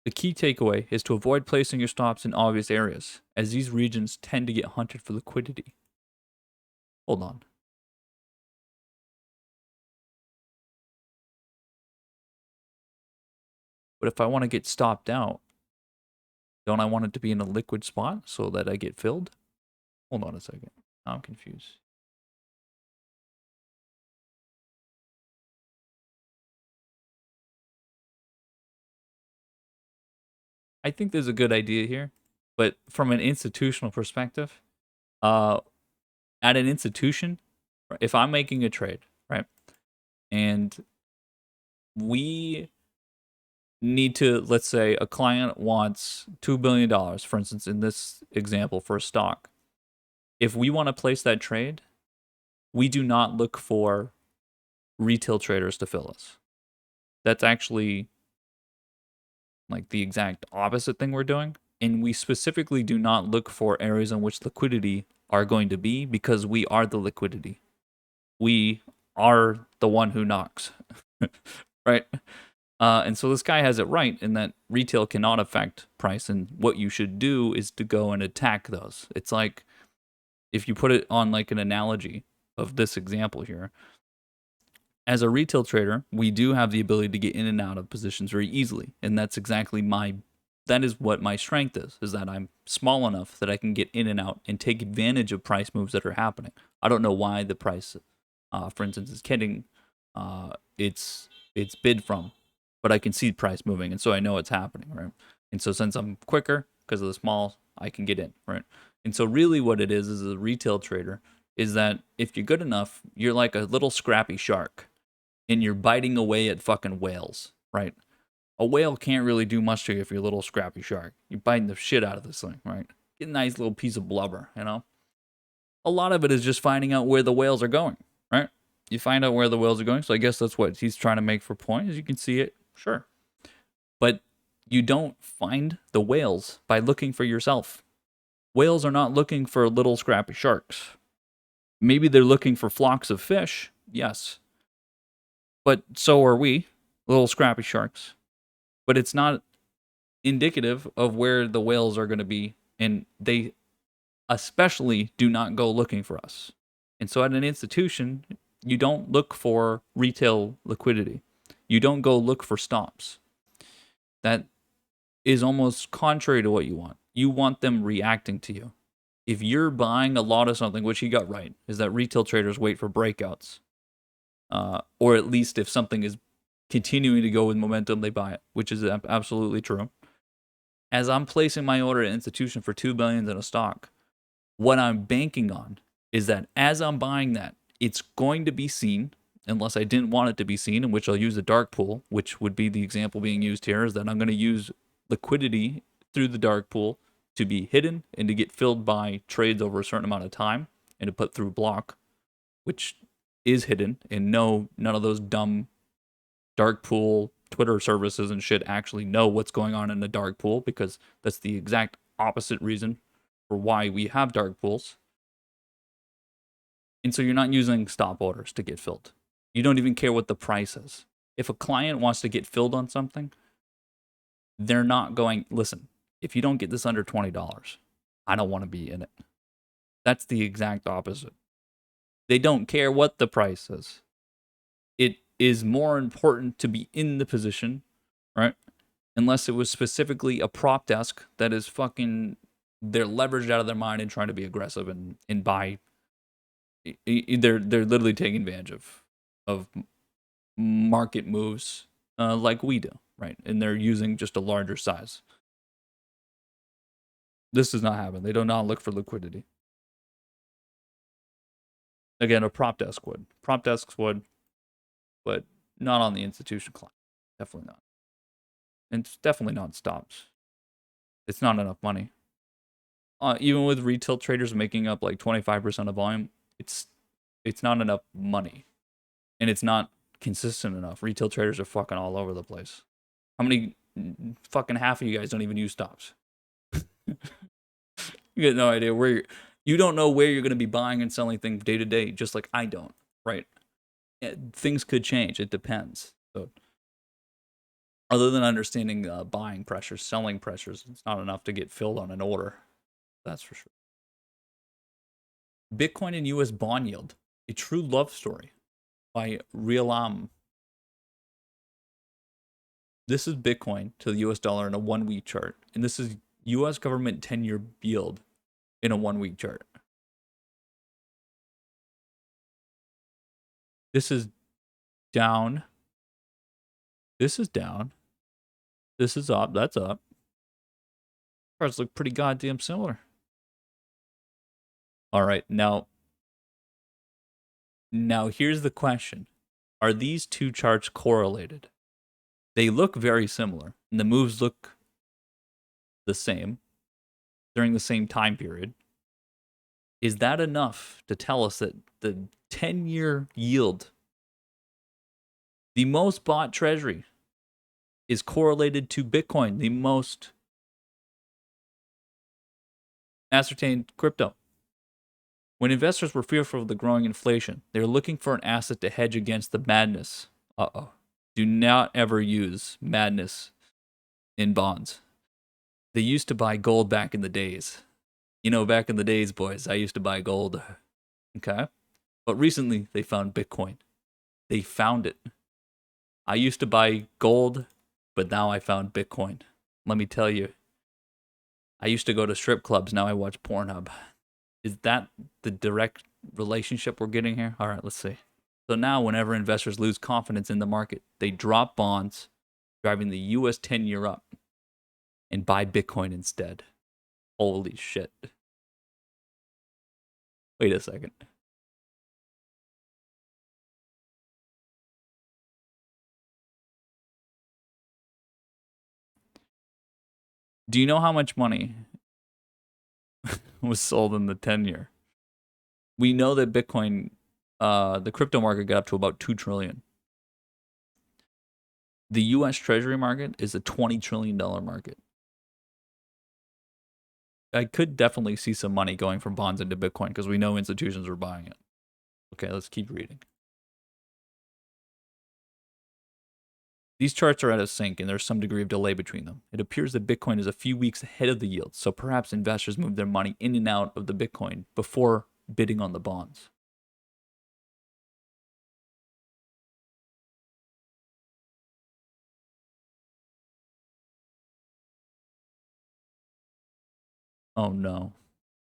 The key takeaway is to avoid placing your stops in obvious areas, as these regions tend to get hunted for liquidity. Hold on. But if I want to get stopped out, don't I want it to be in a liquid spot so that I get filled? Hold on a second. Now I'm confused. I think there's a good idea here, but from an institutional perspective, at an institution, if I'm making a trade, right, and we need to, let's say a client wants $2 billion, for instance, in this example for a stock. If we want to place that trade, we do not look for retail traders to fill us. That's actually like the exact opposite thing we're doing. And we specifically do not look for areas in which liquidity are going to be because we are the liquidity. We are the one who knocks, right? And so this guy has it right in that retail cannot affect price. And what you should do is to go and attack those. It's like if you put it on like an analogy of this example here, as a retail trader, we do have the ability to get in and out of positions very easily. And that's exactly that is what my strength is that I'm small enough that I can get in and out and take advantage of price moves that are happening. I don't know why the price, for instance, is getting its bid from, but I can see price moving. And so I know it's happening, right? And so since I'm quicker because of the small, I can get in, right? And so really what it is as a retail trader is that if you're good enough, you're like a little scrappy shark and you're biting away at fucking whales, right? A whale can't really do much to you if you're a little scrappy shark. You're biting the shit out of this thing, right? Get a nice little piece of blubber, you know? A lot of it is just finding out where the whales are going, right? You find out where the whales are going, so I guess that's what he's trying to make for point, is you can see it, sure. But you don't find the whales by looking for yourself. Whales are not looking for little scrappy sharks. Maybe they're looking for flocks of fish, yes. But so are we, little scrappy sharks. But it's not indicative of where the whales are going to be, and they especially do not go looking for us. And so at an institution, you don't look for retail liquidity. You don't go look for stops. That is almost contrary to what you want. You want them reacting to you. If you're buying a lot of something, which he got right, is that retail traders wait for breakouts. Or at least if something is continuing to go with momentum, they buy it, which is absolutely true. As I'm placing my order at institution for $2 billion in a stock, what I'm banking on is that as I'm buying that, it's going to be seen, unless I didn't want it to be seen, in which I'll use a dark pool, which would be the example being used here, is that I'm going to use liquidity through the dark pool to be hidden and to get filled by trades over a certain amount of time and to put through block, which is hidden, and none of those dumb dark pool Twitter services and shit actually know what's going on in the dark pool, because that's the exact opposite reason for why we have dark pools. And so you're not using stop orders to get filled. You don't even care what the price is. If a client wants to get filled on something, they're not going, listen, if you don't get this under $20, I don't want to be in it. That's the exact opposite. They don't care what the price is. It is more important to be in the position, right? Unless it was specifically a prop desk that is fucking, they're leveraged out of their mind and trying to be aggressive and buy. They're literally taking advantage of market moves like we do, right? And they're using just a larger size. This does not happen. They do not look for liquidity. Again, a prop desk would. Prop desks would, but not on the institution client. Definitely not. And it's definitely not stops. It's not enough money. Even with retail traders making up like 25% of volume, it's not enough money. And it's not consistent enough. Retail traders are fucking all over the place. How many fucking half of you guys don't even use stops? You get no idea where you don't know where you're going to be buying and selling things day to day, just like I don't, right? Things could change. It depends. So, other than understanding buying pressures, selling pressures, it's not enough to get filled on an order. That's for sure. Bitcoin and U.S. bond yield, a true love story by Realam. This is Bitcoin to the U.S. dollar in a 1 week chart, and this is U.S. government 10-year yield in a 1 week chart. This is down. This is down. This is up. That's up. Charts look pretty goddamn similar. All right, now here's the question. Are these two charts correlated? They look very similar, and the moves look the same during the same time period. Is that enough to tell us that the 10-year yield, the most bought treasury, is correlated to Bitcoin, the most ascertained crypto? When investors were fearful of the growing inflation, they were looking for an asset to hedge against the madness. Do not ever use madness in bonds. They used to buy gold back in the days. You know, back in the days, boys, I used to buy gold. Okay? But recently, they found Bitcoin. They found it. I used to buy gold, but now I found Bitcoin. Let me tell you, I used to go to strip clubs. Now I watch Pornhub. Is that the direct relationship we're getting here? All right, let's see. So now whenever investors lose confidence in the market, they drop bonds, driving the US 10-year up, and buy Bitcoin instead. Holy shit. Wait a second. Do you know how much money was sold in the 10-year? We know that Bitcoin, the crypto market got up to about 2 trillion. The US Treasury market is a $20 trillion market. I could definitely see some money going from bonds into Bitcoin because we know institutions are buying it. Okay, let's keep reading. These charts are out of sync and there's some degree of delay between them. It appears that Bitcoin is a few weeks ahead of the yield, so perhaps investors move their money in and out of the Bitcoin before bidding on the bonds. Oh no.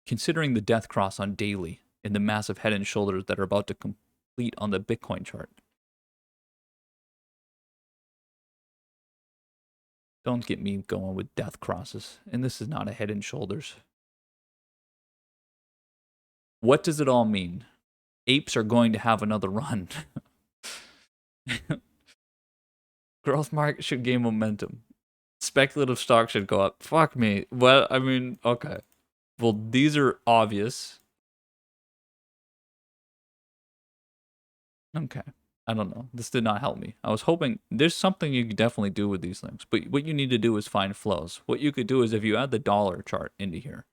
Considering the death cross on daily and the massive head and shoulders that are about to complete on the Bitcoin chart. Don't get me going with death crosses. And this is not a head and shoulders. What does it all mean? Apes are going to have another run. Growth market should gain momentum. Speculative stock should go up. Fuck me. Well, I mean, okay. Well, these are obvious. Okay. I don't know. This did not help me. I was hoping there's something you could definitely do with these things, but what you need to do is find flows. What you could do is if you add the dollar chart into here,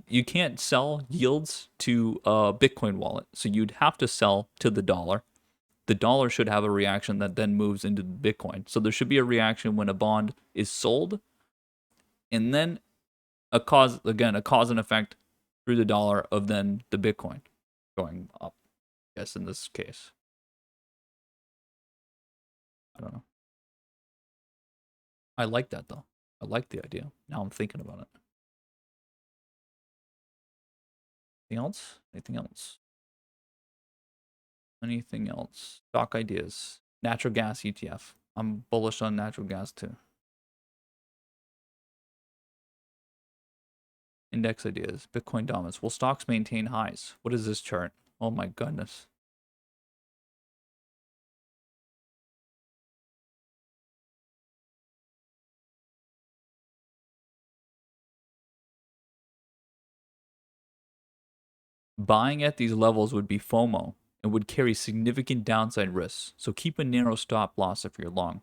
you can't sell yields to a Bitcoin wallet, so you'd have to sell to the dollar. The dollar should have a reaction that then moves into Bitcoin. So there should be a reaction when a bond is sold, and then a cause and effect through the dollar of then the Bitcoin going up. I guess in this case, I don't know. I like that though. I like the idea. Now I'm thinking about it. Anything else? Anything else? Anything else? Stock ideas. Natural gas ETF. I'm bullish on natural gas too. Index ideas. Bitcoin dominance. Will stocks maintain highs? What is this chart? Oh my goodness. Buying at these levels would be FOMO and would carry significant downside risks. So keep a narrow stop loss if you're long.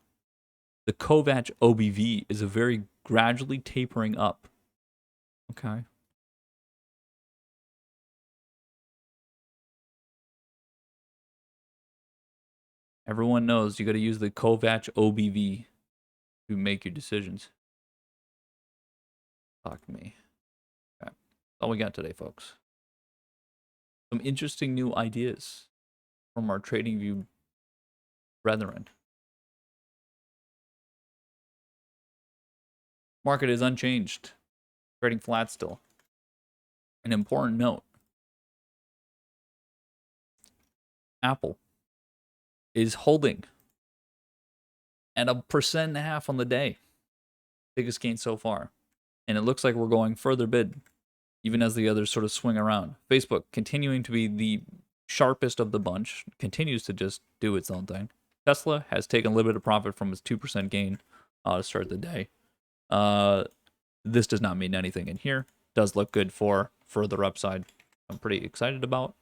The Kovac OBV is a very gradually tapering up. Okay. Everyone knows you got to use the Kovac OBV to make your decisions. Fuck me. Okay. That's all we got today, folks. Some interesting new ideas from our TradingView brethren. Market is unchanged, trading flat still. An important note: Apple is holding at 1.5% on the day. Biggest gain so far. And it looks like we're going further bid, even as the others sort of swing around. Facebook continuing to be the sharpest of the bunch, continues to just do its own thing. Tesla has taken a little bit of profit from its 2% gain to start the day. This does not mean anything in here. Does look good for further upside. I'm pretty excited about.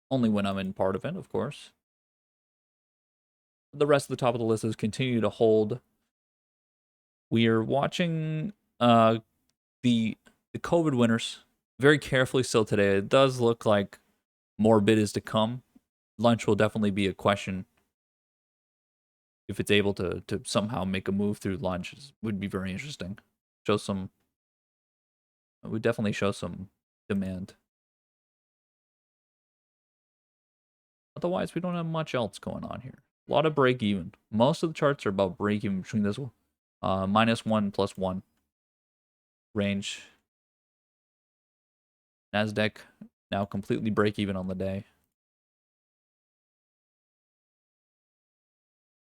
Only when I'm in part of it, of course. The rest of the top of the list is continue to hold. We are watching the COVID winners very carefully still today. It does look like more bid is to come. Lunch will definitely be a question. If it's able to somehow make a move through lunch, would be very interesting. Show some, it would definitely show some demand. Otherwise, we don't have much else going on here. A lot of break even. Most of the charts are about break even between this -1 +1 range. Nasdaq now completely break even on the day.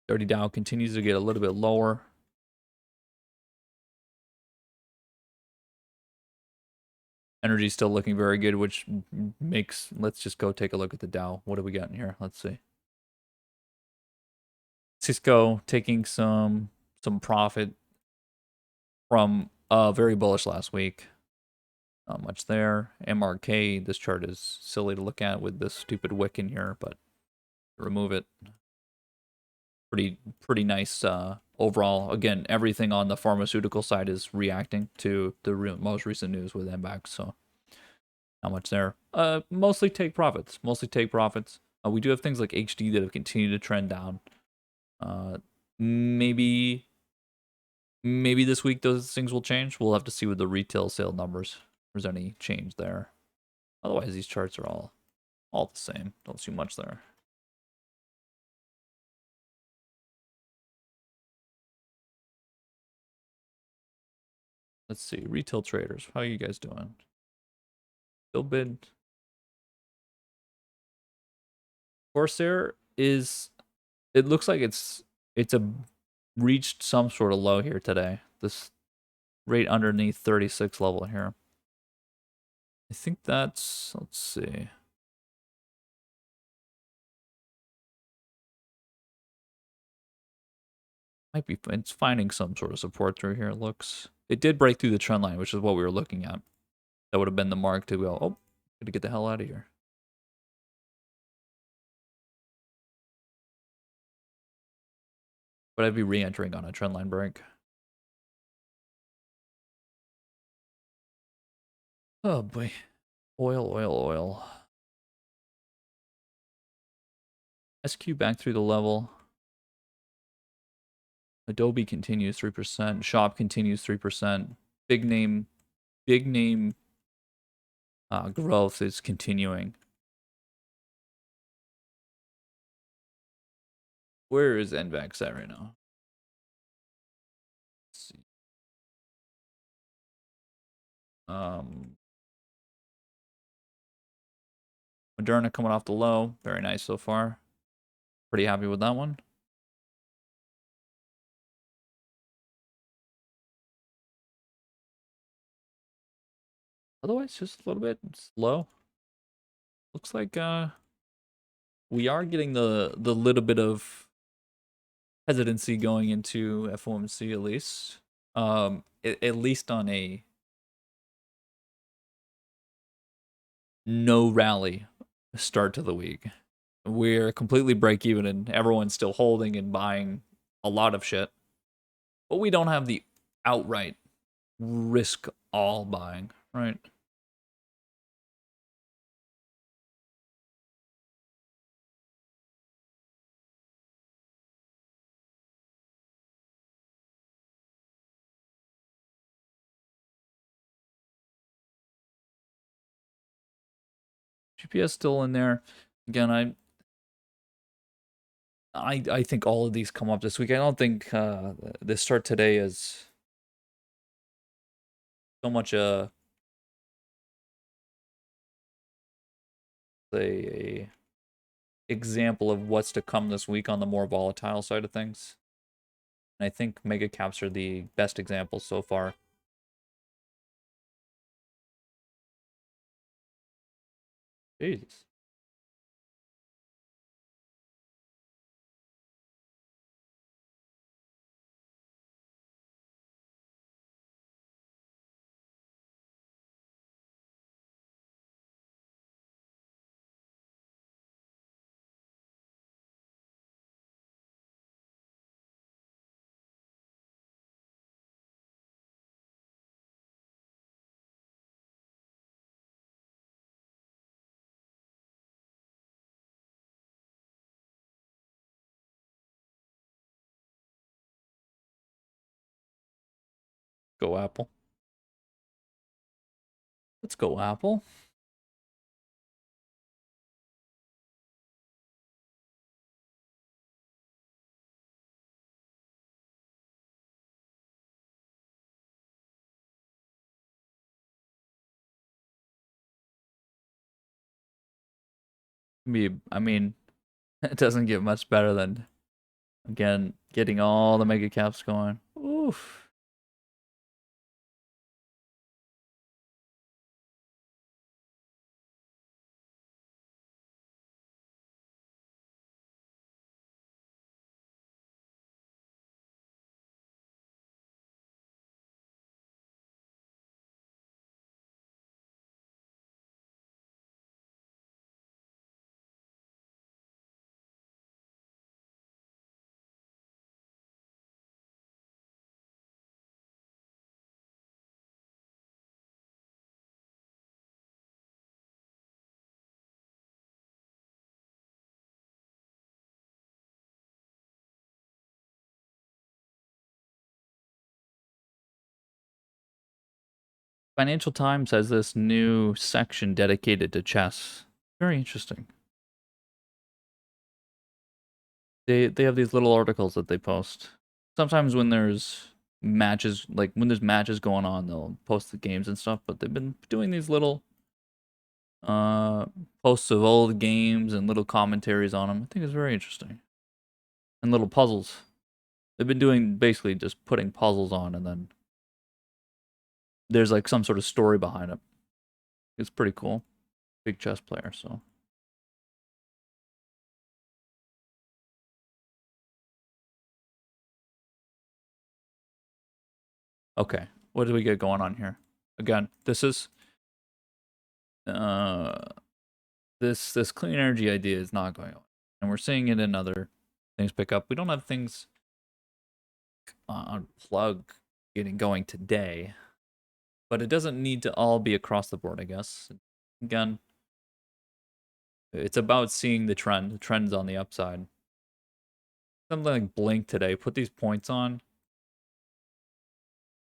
30 Dow continues to get a little bit lower. Energy still looking very good, which makes, let's just go take a look at the Dow. What do we got in here? Let's see. Cisco taking some profit from very bullish last week. Not much there. MRK, this chart is silly to look at with this stupid wick in here, but remove it. Pretty nice overall. Again, everything on the pharmaceutical side is reacting to the most recent news with MBAX, so not much there. Mostly take profits. We do have things like HD that have continued to trend down. Maybe this week those things will change. We'll have to see with the retail sale numbers if there's any change there. Otherwise, these charts are all the same. Don't see much there. Let's see. Retail traders. How are you guys doing? Still bid. Corsair is, it looks like it's reached some sort of low here today. This right underneath 36 level here. I think that's, let's see. Might be, it's finding some sort of support through here, it looks. It did break through the trend line, which is what we were looking at. That would have been the mark to go, oh, gotta get the hell out of here. but I'd be re-entering on a trendline break. Oh boy. Oil, oil, oil. SQ back through the level. Adobe continues 3%. Shop continues 3%. Big name growth is continuing. Where is NVAX at right now? Let's see. Moderna coming off the low. Very nice so far. Pretty happy with that one. Otherwise, just a little bit slow. Looks like we are getting the little bit of hesitancy going into FOMC at least. At least on a no rally start to the week. We're completely break even and everyone's still holding and buying a lot of shit. But we don't have the outright risk all buying, right? GPS still in there. Again, I think all of these come up this week. I don't think the start today is so much a example of what's to come this week on the more volatile side of things. And I think mega caps are the best example so far. Jesus. Go Apple. Let's go Apple. I mean, it doesn't get much better than, again, getting all the mega caps going. Oof. Financial Times has this new section dedicated to chess. Very interesting. They have these little articles that they post. Sometimes when there's matches, like when there's matches going on, they'll post the games and stuff, but they've been doing these little uh posts of old games and little commentaries on them. I think it's very interesting. And little puzzles. They've been doing basically just putting puzzles on and then there's like some sort of story behind it. It's pretty cool. Big chess player, so. Okay. What do we get going on here? Again, this is uh this clean energy idea is not going on. And we're seeing it in other things pick up. We don't have things unplug getting going today, but it doesn't need to all be across the board, I guess. Again, it's about seeing the trend. The trend's on the upside. Something like Blink today, put these points on.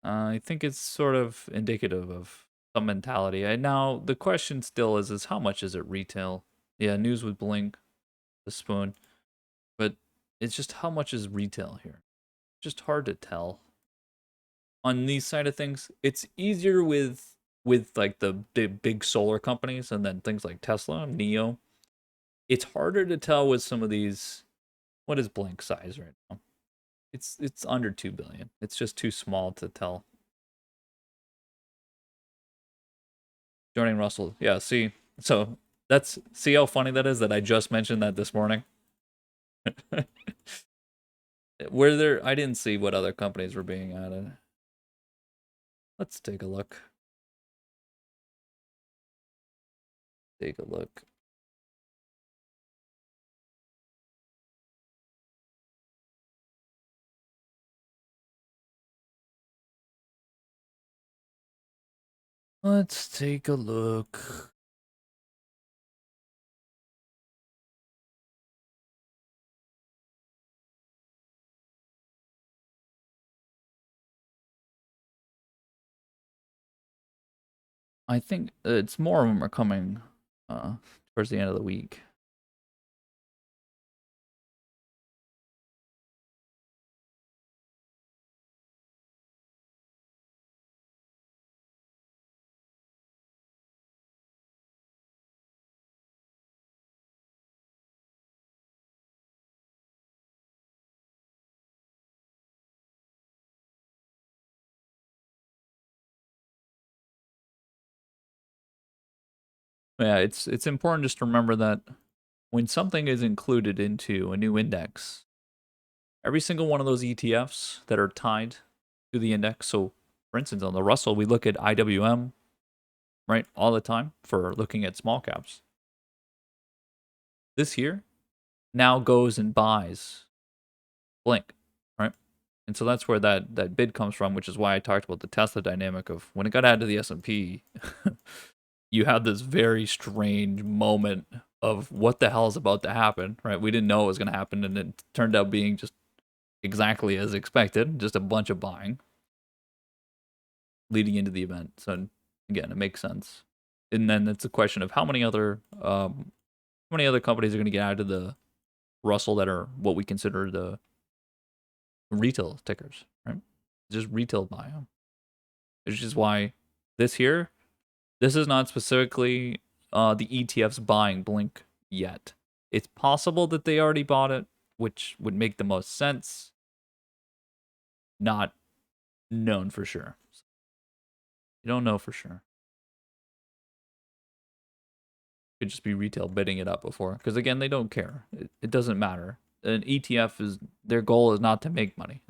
I think it's sort of indicative of some mentality. Now, the question still is how much is it retail? Yeah, news with Blink, the spoon. But it's just how much is retail here? Just hard to tell. On these side of things, it's easier with like the big solar companies and then things like Tesla, Neo. It's harder to tell with some of these. What is Blink size right now? It's under 2 billion. It's just too small to tell. Joining Russell. Yeah, see. So see how funny that is that I just mentioned that this morning. Were there I didn't see what other companies were being added. Let's take a look. Take a look. Let's take a look. I think it's more of them are coming towards the end of the week. Yeah, it's important just to remember that when something is included into a new index, every single one of those ETFs that are tied to the index. So, for instance, on the Russell, we look at IWM, right, all the time for looking at small caps. This here now goes and buys Blink, right? And so that's where that bid comes from, which is why I talked about the Tesla dynamic of when it got added to the S&P, you had this very strange moment of what the hell is about to happen, right? We didn't know it was going to happen, and it turned out being just exactly as expected, just a bunch of buying leading into the event. So again, it makes sense. And then it's a question of how many other companies are going to get added to the Russell that are what we consider the retail tickers, right? Just retail buy them. Which is why this here, this is not specifically the ETFs buying Blink yet. It's possible that they already bought it, which would make the most sense. Not known for sure. You don't know for sure. Could just be retail bidding it up before. Because again, they don't care. It doesn't matter. An ETF is their goal is not to make money.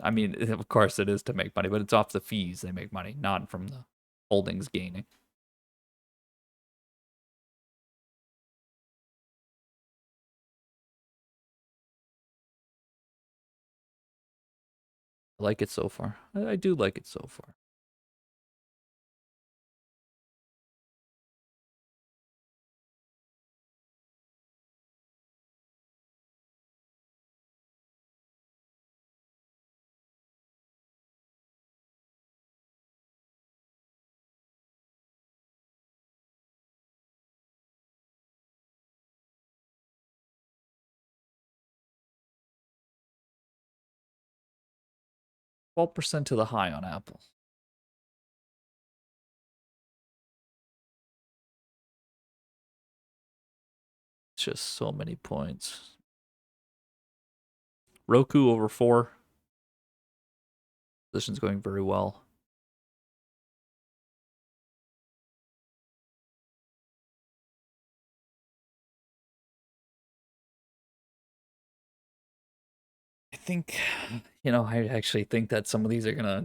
I mean, of course it is to make money, but it's off the fees they make money, not from the holdings gaining. I like it so far. I do like it so far. %12 to the high on Apple. It's just so many points. Roku over 4. Position's going very well. I think, I actually think that some of these are gonna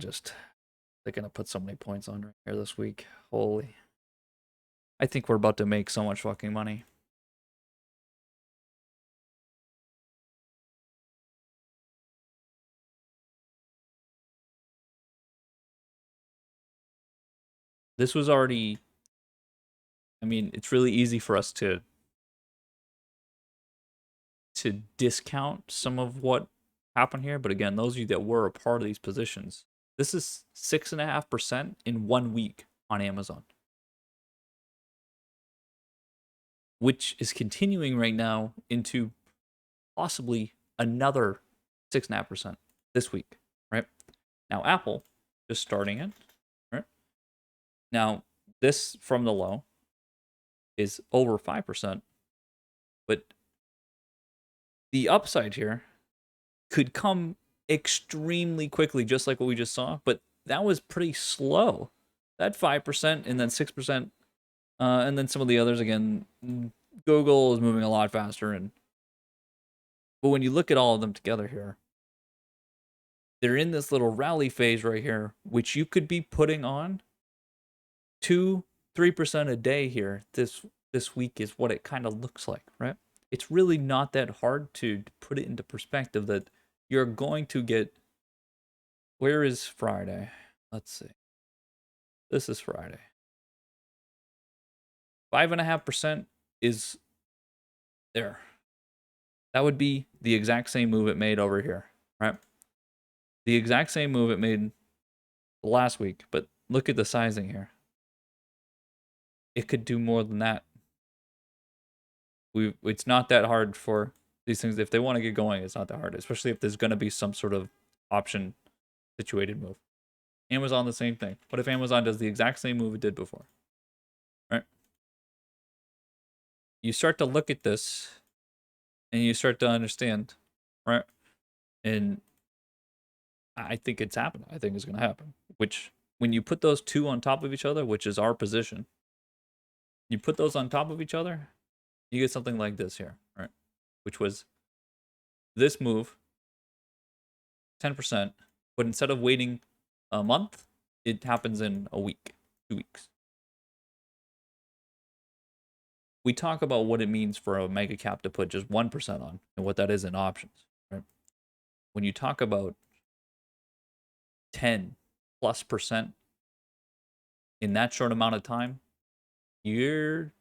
they're gonna put so many points on right here this week. Holy. I think we're about to make so much fucking money. This was already, I mean, it's really easy for us to discount some of what happened here, but again, those of you that were a part of these positions, this is 6.5% in 1 week on Amazon, which is continuing right now into possibly another 6.5% this week, right? Now, Apple just starting it, right? Now, this from the low is over 5%, but the upside here could come extremely quickly, just like what we just saw, but that was pretty slow. That 5% and then 6%, and then some of the others again. Google is moving a lot faster, but when you look at all of them together here, they're in this little rally phase right here, which you could be putting on 2-3% a day here. This week is what it kind of looks like, right? It's really not that hard to put it into perspective that you're going to get. Where is Friday? Let's see. This is Friday. 5.5% is there. That would be the exact same move it made over here, right? The exact same move it made last week, but look at the sizing here. It could do more than that. It's not that hard for these things. If they want to get going, it's not that hard, especially if there's going to be some sort of option situated move. Amazon, the same thing. What if Amazon does the exact same move it did before? Right? You start to look at this and you start to understand, right? And I think it's happening. I think it's going to happen. Which, when you put those two on top of each other, which is our position, you put those on top of each other, you get something like this here, right? Which was this move, 10%, but instead of waiting a month, it happens in a week, 2 weeks. We talk about what it means for a mega cap to put just 1% on and what that is in options, right? When you talk about 10+% in that short amount of time, you're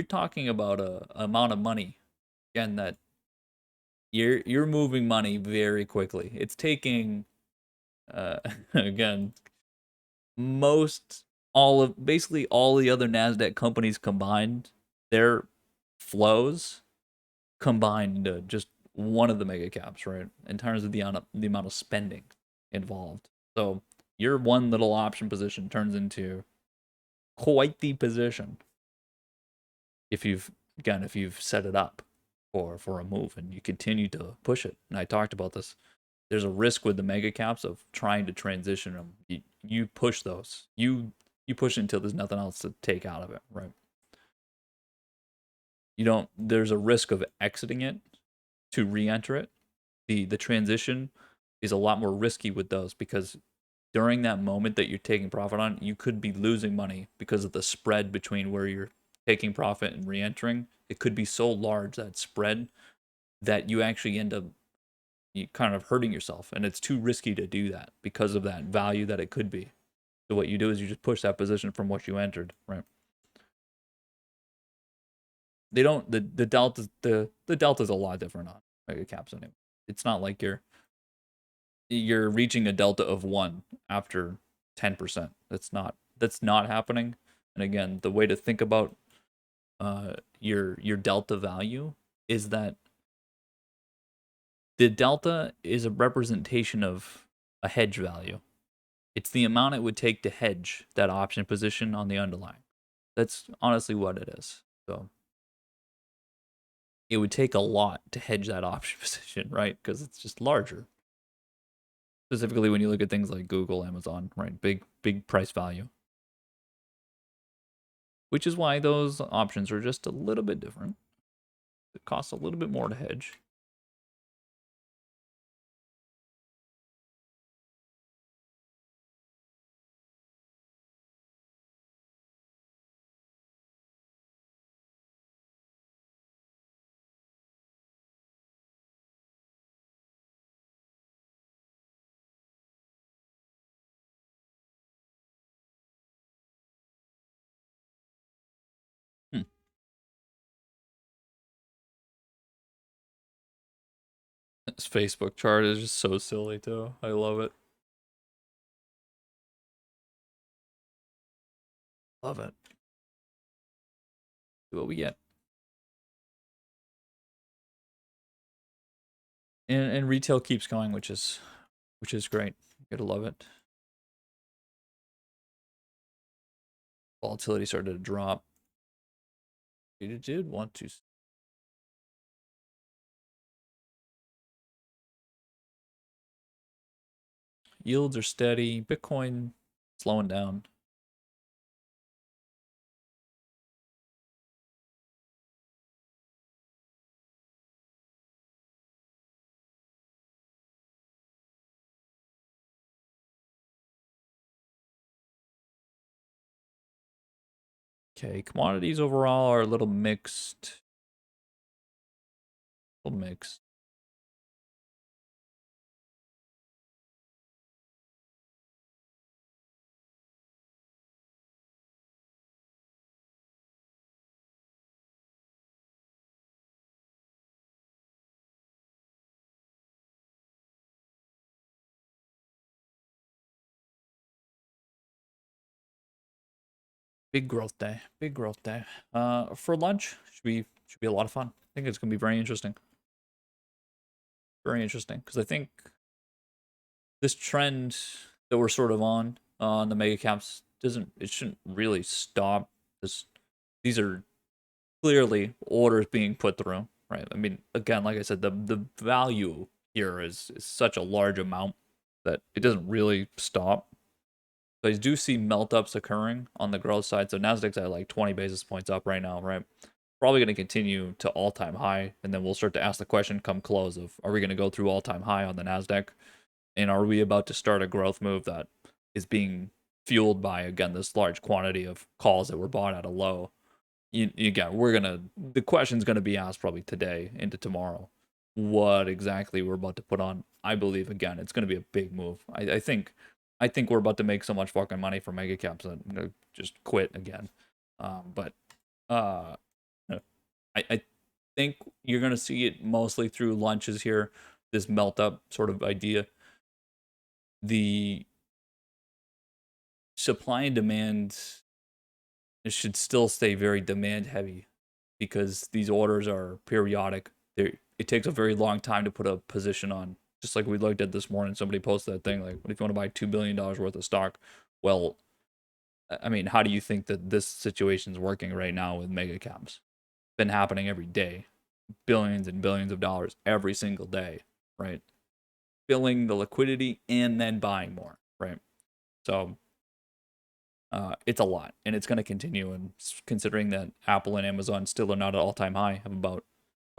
talking about a amount of money, again, that you're moving money very quickly. It's taking again, basically all the other Nasdaq companies combined, their flows combined into just one of the mega caps, right? In terms of the amount of spending involved. So your one little option position turns into quite the position if you've set it up for a move and you continue to push it. And I talked about this. There's a risk with the mega caps of trying to transition them. You push those. You push it until there's nothing else to take out of it, right? You don't. There's a risk of exiting it to re-enter it. The transition is a lot more risky with those because during that moment that you're taking profit on, you could be losing money because of the spread between where you're taking profit and re-entering. It could be so large, that spread, that you actually end up kind of hurting yourself, and it's too risky to do that because of that value that it could be. So what you do is you just push that position from what you entered, right? They don't the delta's a lot different on mega caps anyway. It's not like you're reaching a delta of 1 after 10%. That's not happening. And again, the way to think about your delta value is that the delta is a representation of a hedge value. It's the amount it would take to hedge that option position on the underlying. That's honestly what it is. So it would take a lot to hedge that option position, right? Because it's just larger. Specifically when you look at things like Google, Amazon, right? Big price value. Which is why those options are just a little bit different. It costs a little bit more to hedge. This Facebook chart is just so silly too. I love it. Love it. See what we get. And retail keeps going, which is great. Gotta love it. Volatility started to drop. It did want to. Yields are steady. Bitcoin slowing down. Okay, commodities overall are a little mixed. A little mixed. Big growth day. Big growth day. For lunch should be a lot of fun. I think it's gonna be very interesting. Very interesting because I think this trend that we're sort of on the mega caps shouldn't really stop. This These are clearly orders being put through, right? I mean, again, like I said, the value here is such a large amount that it doesn't really stop. So I do see melt ups occurring on the growth side. So Nasdaq's at like 20 basis points up right now, right? Probably going to continue to all-time high, and then we'll start to ask the question come close of, are we going to go through all-time high on the Nasdaq, and are we about to start a growth move that is being fueled by, again, this large quantity of calls that were bought at a low? Again, the question's gonna be asked probably today into tomorrow. What exactly we're about to put on? I believe again, it's gonna be a big move. I think we're about to make so much fucking money from mega caps that I'm gonna just quit again. But uh, I think you're gonna see it mostly through lunches here. This melt up sort of idea. The supply and demand, it should still stay very demand heavy because these orders are periodic. It takes a very long time to put a position on. Just like we looked at this morning, somebody posted that thing like, what if you want to buy $2 billion worth of stock? Well, I mean, how do you think that this situation is working right now with mega caps? Been happening every day, billions and billions of dollars every single day, right? Filling the liquidity and then buying more, right? So it's a lot, and it's going to continue. And considering that Apple and Amazon still are not at all-time high, have about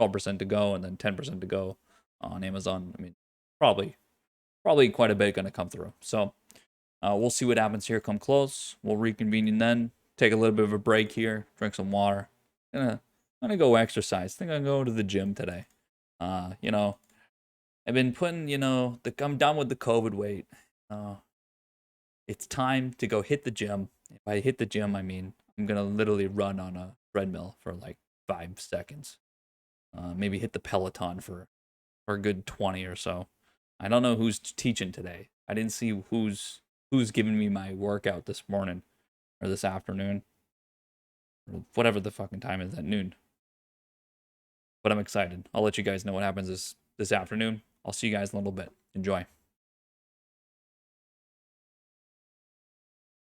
12% to go, and then 10% to go on Amazon. I mean, probably quite a bit going to come through. So we'll see what happens here. Come close, we'll reconvene and then take a little bit of a break here, drink some water. Gonna go exercise. Think I'm going to the gym today. You know, I've been putting, I'm done with the COVID weight. It's time to go hit the gym. If I hit the gym, I mean, I'm gonna literally run on a treadmill for like 5 seconds. Maybe hit the Peloton for a good 20 or so. I don't know who's teaching today. I didn't see who's giving me my workout this morning or this afternoon or whatever the fucking time is at noon. But I'm excited. I'll let you guys know what happens this afternoon. I'll see you guys in a little bit. Enjoy.